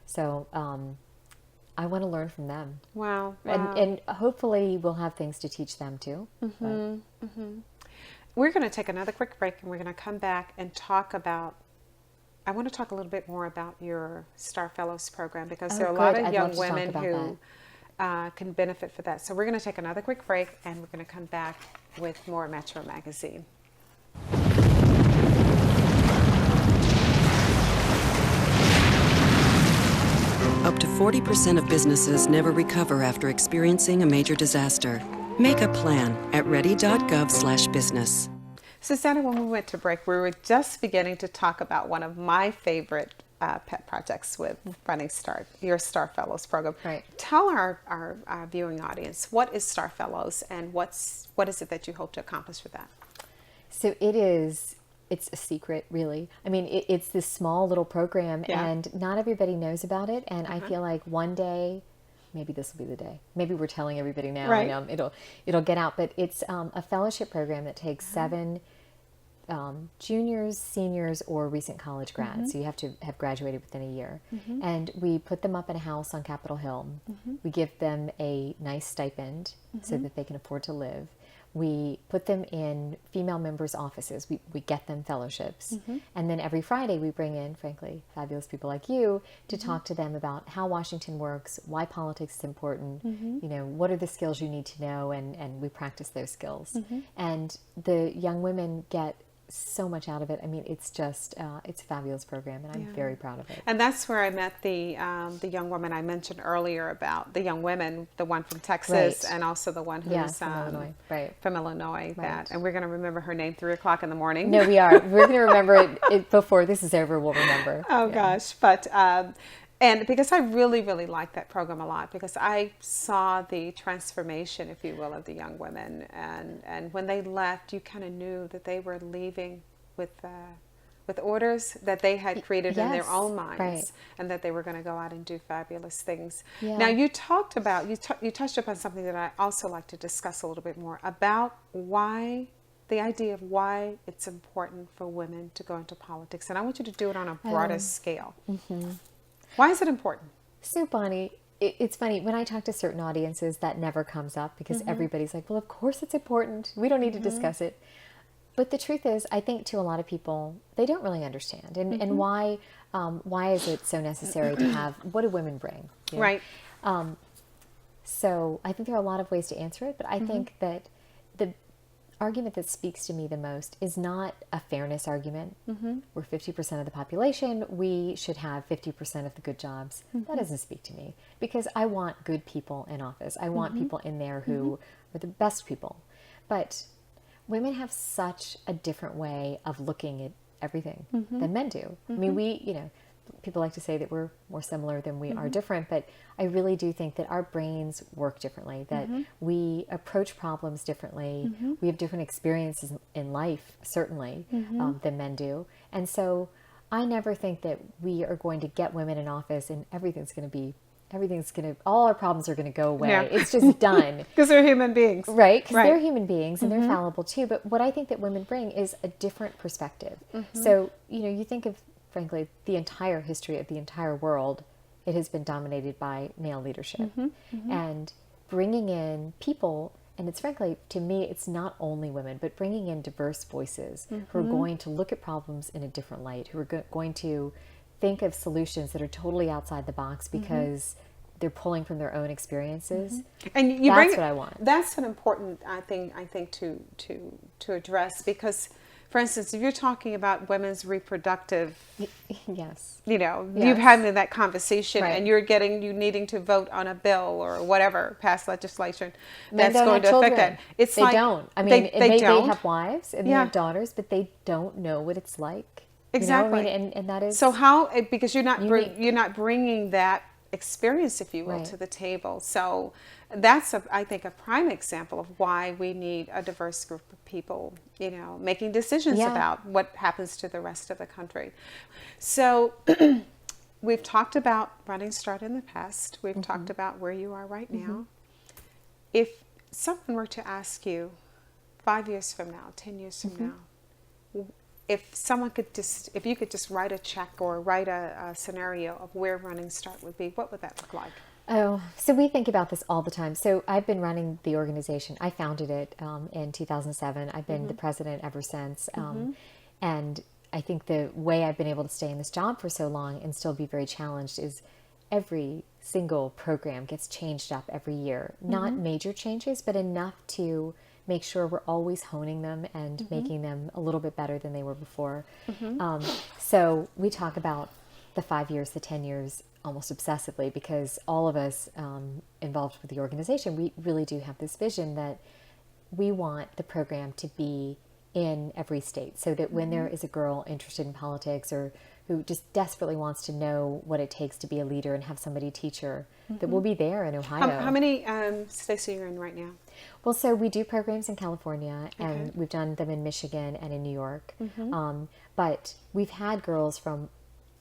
B: So I want to learn from them.
A: Wow.
B: And hopefully we'll have things to teach them too.
A: We're going to take another quick break, and we're going to come back and I want to talk a little bit more about your Star Fellows program because there are a lot of young women who can benefit for that. So we're going to take another quick break, and we're going to come back with more Metro Magazine.
E: Up to 40% of businesses never recover after experiencing a major disaster. Make a plan at ready.gov/business.
A: Susannah, when we went to break, we were just beginning to talk about one of my favorite pet projects with running your Star Fellows program.
B: Right.
A: Tell our viewing audience, what is Star Fellows and what is it that you hope to accomplish with that?
B: So it's a secret, really. I mean, it's this small little program and not everybody knows about it. And I feel like one day, maybe this will be the day. Maybe we're telling everybody now and it'll get out. But it's a fellowship program that takes 7 juniors, seniors, or recent college grads. So you have to have graduated within a year. And we put them up in a house on Capitol Hill. We give them a nice stipend so that they can afford to live. We put them in female members' offices. We get them fellowships. And then every Friday we bring in, frankly, fabulous people like you to talk to them about how Washington works, why politics is important, what are the skills you need to know, and we practice those skills. And the young women get so much out of it. I mean, it's just it's a fabulous program, and I'm very proud of it.
A: And that's where I met the young woman I mentioned earlier about the young women, the one from Texas, and also the one who's
B: from Illinois.
A: From Illinois. And we're going to remember her name 3 o'clock in the morning.
B: No, we are. We're going to remember it before this is over. We'll remember.
A: Oh gosh, but. And because I really, really like that program a lot, because I saw the transformation, if you will, of the young women. And when they left, you kind of knew that they were leaving with orders that they had created in their own minds, and that they were going to go out and do fabulous things. Now, you talked about, you touched upon something that I also like to discuss a little bit more about the idea of why it's important for women to go into politics. And I want you to do it on a broader scale. Why is it important?
B: So, Bonnie, it's funny. When I talk to certain audiences, that never comes up because everybody's like, well, of course it's important. We don't need to discuss it. But the truth is, I think to a lot of people, they don't really understand. And why is it so necessary to have, what do women bring? You know?
A: Right.
B: So I think there are a lot of ways to answer it, but I think that the argument that speaks to me the most is not a fairness argument. We're 50% of the population. We should have 50% of the good jobs. That doesn't speak to me because I want good people in office. I want people in there who are the best people. But women have such a different way of looking at everything than men do. I mean, people like to say that we're more similar than we are different, but I really do think that our brains work differently, that we approach problems differently. We have different experiences in life, certainly, than men do. And so I never think that we are going to get women in office and all our problems are going to go away.
A: Yeah.
B: It's just done.
A: Because they're human beings.
B: Right, because they're human beings and they're fallible too. But what I think that women bring is a different perspective. So, you think of, frankly, the entire history of the entire world, it has been dominated by male leadership. And bringing in people, and it's frankly, to me, it's not only women, but bringing in diverse voices who are going to look at problems in a different light, who are going to think of solutions that are totally outside the box because they're pulling from their own experiences.
A: And
B: that's what I want.
A: That's an important thing I think to address, because, for instance, if you're talking about women's reproductive,
B: Yes.
A: you've had that conversation,
B: Right.
A: and you needing to vote on a bill or whatever, pass legislation
B: Men
A: that's
B: don't
A: going
B: have
A: to affect
B: children.
A: that. It's
B: they
A: like
B: don't. I mean,
A: they don't.
B: They have wives and they have daughters, but they don't know what it's like.
A: Exactly.
B: I mean, and that is
A: So how, because you're not
B: unique.
A: you're not bringing that experience, if you will,
B: Right.
A: to the table. So that's I think a prime example of why we need a diverse group of people, making decisions
B: Yeah.
A: about what happens to the rest of the country. So we've talked about Running Start in the past. We've talked about where you are right now. If someone were to ask you 5 years from now, 10 years from now, if you could just write a check or write a scenario of where Running Start would be, what would that look like?
B: Oh, so we think about this all the time. So I've been running the organization. I founded it in 2007. I've been the president ever since. And I think the way I've been able to stay in this job for so long and still be very challenged is every single program gets changed up every year. Not major changes, but enough to make sure we're always honing them and making them a little bit better than they were before. So we talk about the 5 years, the 10 years almost obsessively, because all of us involved with the organization, we really do have this vision that we want the program to be in every state, so that when there is a girl interested in politics or who just desperately wants to know what it takes to be a leader and have somebody teach her, that we'll be there in Ohio.
A: How many states are you in right now?
B: Well, so we do programs in California, and we've done them in Michigan and in New York. But we've had girls from...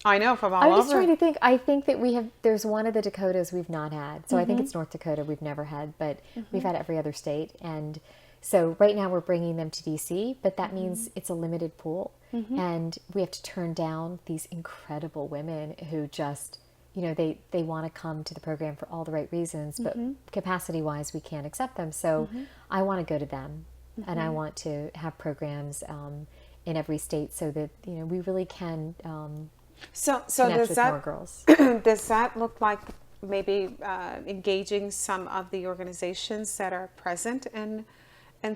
A: I know, from all
B: I'm
A: over.
B: just trying to think. I think that there's one of the Dakotas we've not had. So I think it's North Dakota we've never had, but we've had every other state. And so right now we're bringing them to DC, but that means it's a limited pool. And we have to turn down these incredible women who just... they want to come to the program for all the right reasons, but capacity-wise, we can't accept them. So I want to go to them, and I want to have programs in every state so that, we really can
A: So
B: connect
A: does
B: with more
A: that
B: girls.
A: does that look like maybe engaging some of the organizations that are present in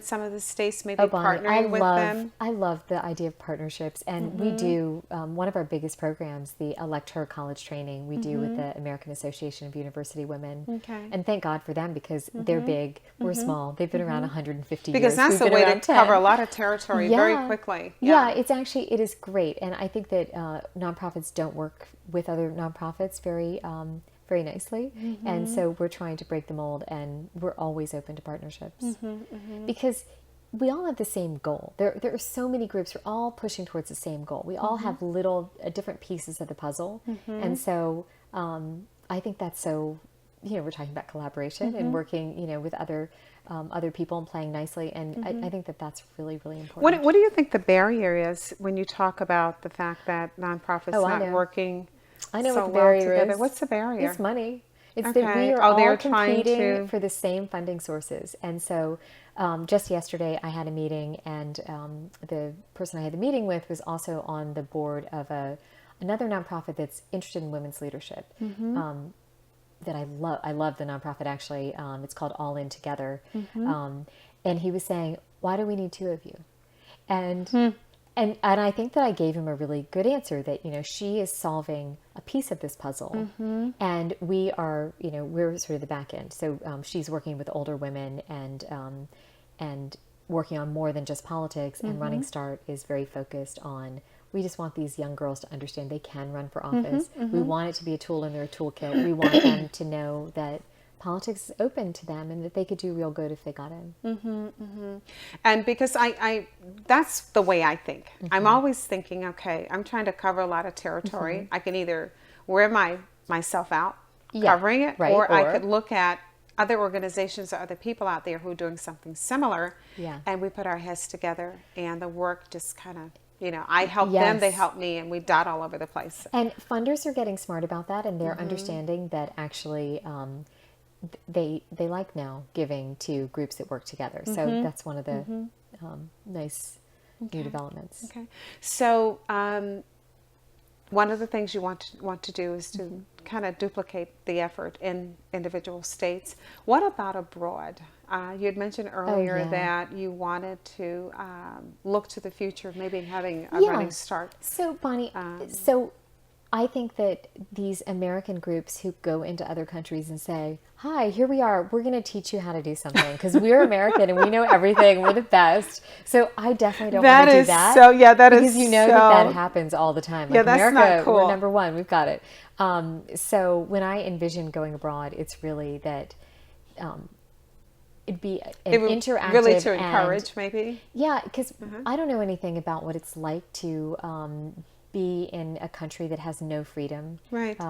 A: some of the states, maybe
B: Bonnie,
A: partnering with them?
B: I love the idea of partnerships, and we do one of our biggest programs, the Electoral College Training, we do with the American Association of University Women.
A: Okay.
B: And thank God for them, because they're big, we're small. They've been around 150
A: Because
B: years.
A: that's
B: We've
A: the
B: been
A: way to
B: around 10.
A: cover a lot of territory very quickly.
B: Yeah, it is great. And I think that nonprofits don't work with other nonprofits very nicely. And so we're trying to break the mold, and we're always open to partnerships. Because we all have the same goal. There are so many groups, we're all pushing towards the same goal. We all have little different pieces of the puzzle. And so I think that's so, we're talking about collaboration and working, with other people and playing nicely. And I think that that's really, really important.
A: What do you think the barrier is when you talk about the fact that nonprofits
B: I
A: not
B: know.
A: working
B: I know
A: so
B: what the
A: well
B: barrier
A: together?
B: is.
A: What's the barrier?
B: It's money. It's
A: Okay.
B: that we are
A: Oh, they're
B: all
A: trying
B: competing
A: to-
B: for the same funding sources. And so just yesterday I had a meeting, and the person I had the meeting with was also on the board of another nonprofit that's interested in women's leadership. That I love. I love the nonprofit, actually. It's called All In Together. And he was saying, why do we need two of you? And I think that I gave him a really good answer, that, she is solving a piece of this puzzle, and we are, we're sort of the back end. So she's working with older women and working on more than just politics, and Running Start is very focused on, we just want these young girls to understand they can run for office. We want it to be a tool in their toolkit. We want them to know that politics is open to them and that they could do real good if they got in.
A: And because I that's the way I think. I'm always thinking, okay, I'm trying to cover a lot of territory. I can either wear myself out covering it,
B: right,
A: or I could look at other organizations or other people out there who are doing something similar, and we put our heads together, and the work just kind of, I help them, they help me, and we dot all over the place.
B: And funders are getting smart about that, and they're understanding that actually they like now giving to groups that work together. So that's one of the nice new developments.
A: Okay. So one of the things you want to do is to kind of duplicate the effort in individual states. What about abroad? You had mentioned earlier that you wanted to look to the future, maybe having a Running Start.
B: So Bonnie, so I think that these American groups who go into other countries and say, hi, here we are, we're going to teach you how to do something because we're American and we know everything, we're the best. So I definitely don't want to do that. Because that happens all the time. Like,
A: that's
B: America,
A: not cool.
B: We're number one, we've got it. So when I envision going abroad, it's really that it'd be interactive.
A: Really to encourage, maybe?
B: Yeah, because I don't know anything about what it's like to be in a country that has no freedom.
A: Right.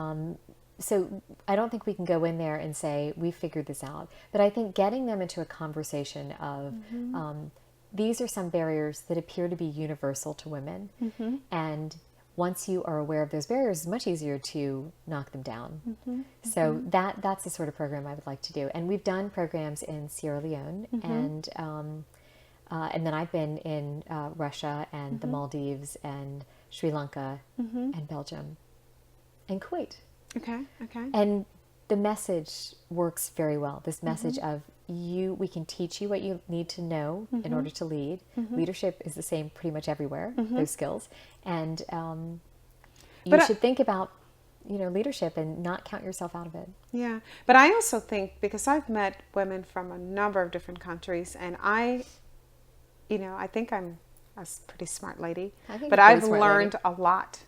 B: So I don't think we can go in there and say, we figured this out. But I think getting them into a conversation of, these are some barriers that appear to be universal to women. And once you are aware of those barriers, it's much easier to knock them down. So that's the sort of program I would like to do. And we've done programs in Sierra Leone, and then I've been in Russia and the Maldives and Sri Lanka and Belgium and Kuwait.
A: Okay.
B: And the message works very well. This message of we can teach you what you need to know in order to lead. Leadership is the same pretty much everywhere, those skills. And you should think about, leadership and not count yourself out of it.
A: Yeah. But I also think, because I've met women from a number of different countries, and I think I'm a pretty smart lady, but I've learned a lot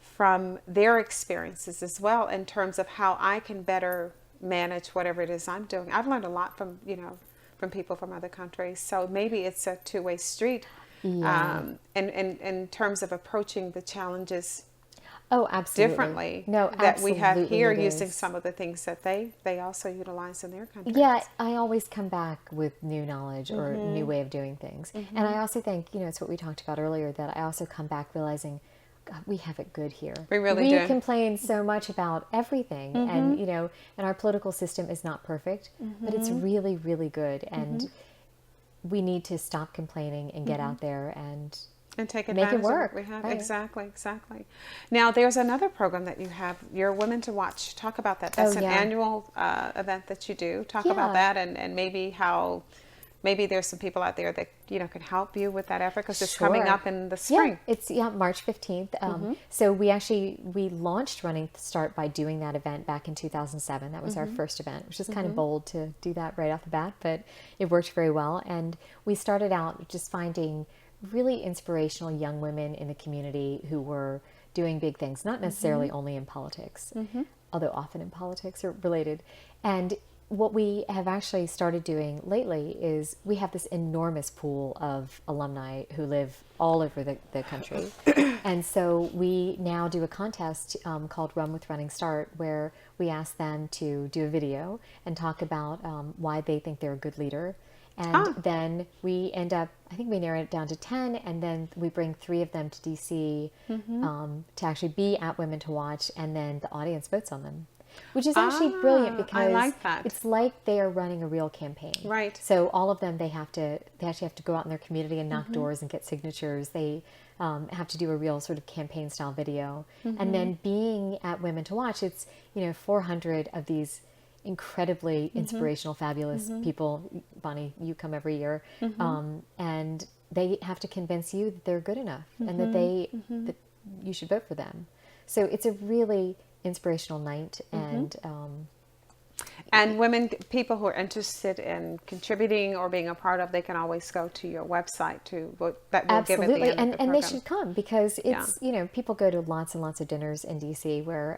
A: from their experiences as well, in terms of how I can better manage whatever it is I'm doing. I've learned a lot from people from other countries. So maybe it's a two-way street. In terms of approaching the challenges differently that we have here, using some of the things that they also utilize in their countries.
B: Yeah, I always come back with new knowledge or a new way of doing things. And I also think, it's what we talked about earlier, that I also come back realizing, God, we have it good here.
A: We really do.
B: We complain so much about everything, and and our political system is not perfect, but it's really, really good. And we need to stop complaining and get out there and
A: take advantage
B: make it work.
A: Of what we have.
B: Right.
A: Exactly. Now, there's another program that you have, your Women to Watch. Talk about that. That's an annual event that you do. Talk about that, and maybe how. Maybe there's some people out there that can help you with that effort, because it's coming up in the spring.
B: Yeah, it's March 15th. So we launched Running Start by doing that event back in 2007. That was our first event, which is kind of bold to do that right off the bat, but it worked very well. And we started out just finding really inspirational young women in the community who were doing big things, not necessarily only in politics, although often in politics are related. And what we have actually started doing lately is we have this enormous pool of alumni who live all over the country. And so we now do a contest called Run with Running Start, where we ask them to do a video and talk about why they think they're a good leader. And then we end up, I think we narrow it down to 10, and then we bring 3 of them to DC to actually be at Women to Watch, and then the audience votes on them. Which is actually brilliant, because
A: I like that.
B: It's like they are running a real campaign.
A: Right.
B: So all of them, they actually have to go out in their community and knock doors and get signatures. They have to do a real sort of campaign style video. And then being at Women to Watch, it's 400 of these incredibly inspirational, fabulous people. Bonnie, you come every year, and they have to convince you that they're good enough and that that you should vote for them. So it's a really inspirational night, and
A: And people who are interested in contributing or being a part of, they can always go to your website that will give at the
B: Absolutely,
A: end of the
B: and
A: program.
B: they should come because it's people go to lots and lots of dinners in DC where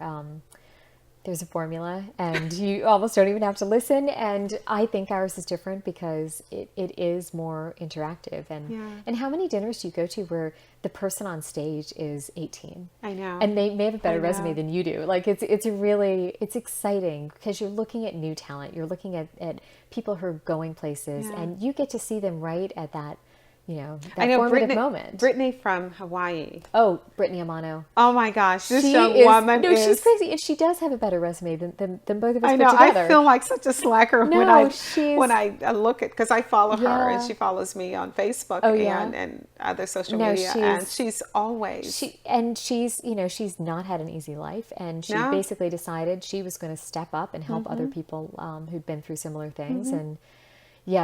B: there's a formula and you almost don't even have to listen. And I think ours is different because it is more interactive. And how many dinners do you go to where the person on stage is 18?
A: I know.
B: And they may have a better
A: I know.
B: resume than you do. Like it's exciting because you're looking at new talent. You're looking at people who are going places and you get to see them right at that, that
A: I know
B: formative moment.
A: Brittany from Hawaii.
B: Oh, Brittany Amano.
A: Oh my gosh, this
B: She
A: young
B: is,
A: woman
B: no,
A: is.
B: she's crazy, and she does have a better resume than both of us
A: I know.
B: put together.
A: I feel like such a slacker
B: No,
A: when I look at, because I follow her and
B: Yeah.
A: she follows me on Facebook
B: yeah.
A: and other social
B: No,
A: media, and she's always.
B: She's not had an easy life, and she
A: No.
B: basically decided she was going to step up and help other people who'd been through similar things, and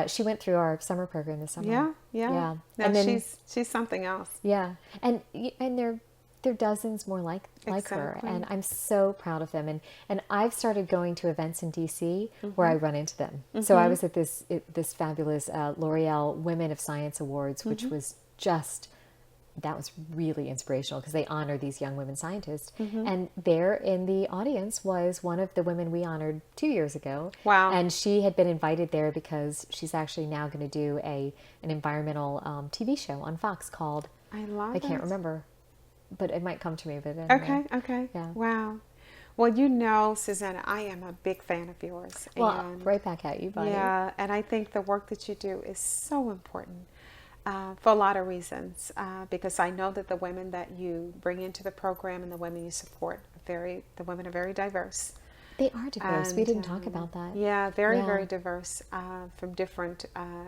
B: she went through our summer program this summer.
A: Yeah. No,
B: and then,
A: she's something else.
B: yeah, and there are dozens more like her,
A: Exactly.
B: and I'm so proud of them. And I've started going to events in DC where I run into them. So I was at this fabulous L'Oreal Women of Science Awards, which was that was really inspirational because they honor these young women scientists. And there in the audience was one of the women we honored 2 years ago.
A: Wow.
B: And she had been invited there because she's actually now going to do an environmental TV show on Fox called,
A: I love
B: I can't
A: it.
B: remember, but it might come to me. But anyway.
A: Okay.
B: Yeah.
A: Wow. Well, Susannah, I am a big fan of yours.
B: Well,
A: and
B: right back at you, buddy.
A: yeah, and I think the work that you do is so important for a lot of reasons. Because I know that the women that you bring into the program and the women you support, the women are very diverse.
B: They are diverse. We
A: And,
B: didn't talk about that.
A: Yeah, very,
B: Yeah.
A: very diverse from different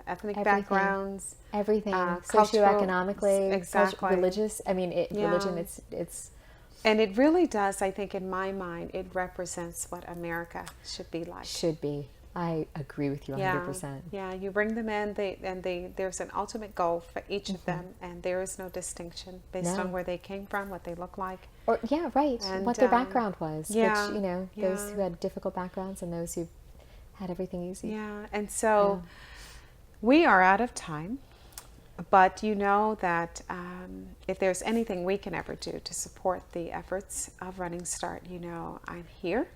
A: ethnic
B: Everything.
A: backgrounds.
B: Everything,
A: Cultural-
B: socioeconomically,
A: exactly.
B: religious. I mean,
A: Yeah.
B: religion. It's
A: And it really does, I think, in my mind, it represents what America should be like.
B: should be. I agree with you 100%.
A: Yeah, you bring them in, there's an ultimate goal for each of them, and there is no distinction based
B: No.
A: on where they came from, what they look like.
B: Or right,
A: And,
B: what their background was.
A: yeah,
B: Which those
A: yeah.
B: who had difficult backgrounds and those who had everything easy.
A: Yeah, and so we are out of time, but you know that if there's anything we can ever do to support the efforts of Running Start, I'm here.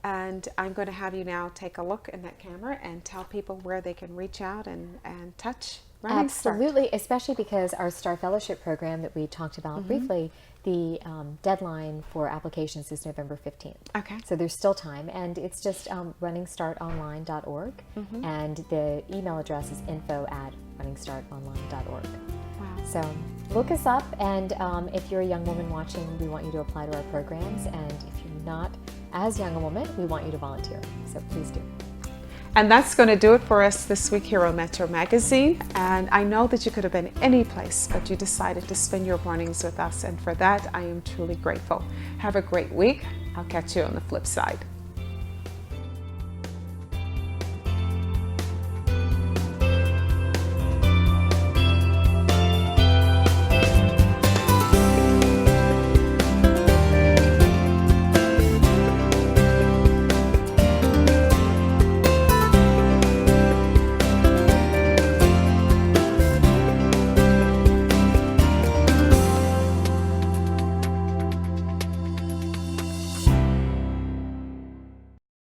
A: And I'm going to have you now take a look in that camera and tell people where they can reach out and touch Running Start.
B: Absolutely, especially because our Star Fellowship program that we talked about briefly, the deadline for applications is November 15th.
A: Okay.
B: So there's still time, and it's just runningstartonline.org, and the email address is info@runningstartonline.org.
A: Wow.
B: So look us up, and if you're a young woman watching, we want you to apply to our programs, and if you're not as young a woman, we want you to volunteer. So please do.
A: And that's going to do it for us this week here on Metro Magazine. And I know that you could have been any place, but you decided to spend your mornings with us. And for that, I am truly grateful. Have a great week. I'll catch you on the flip side.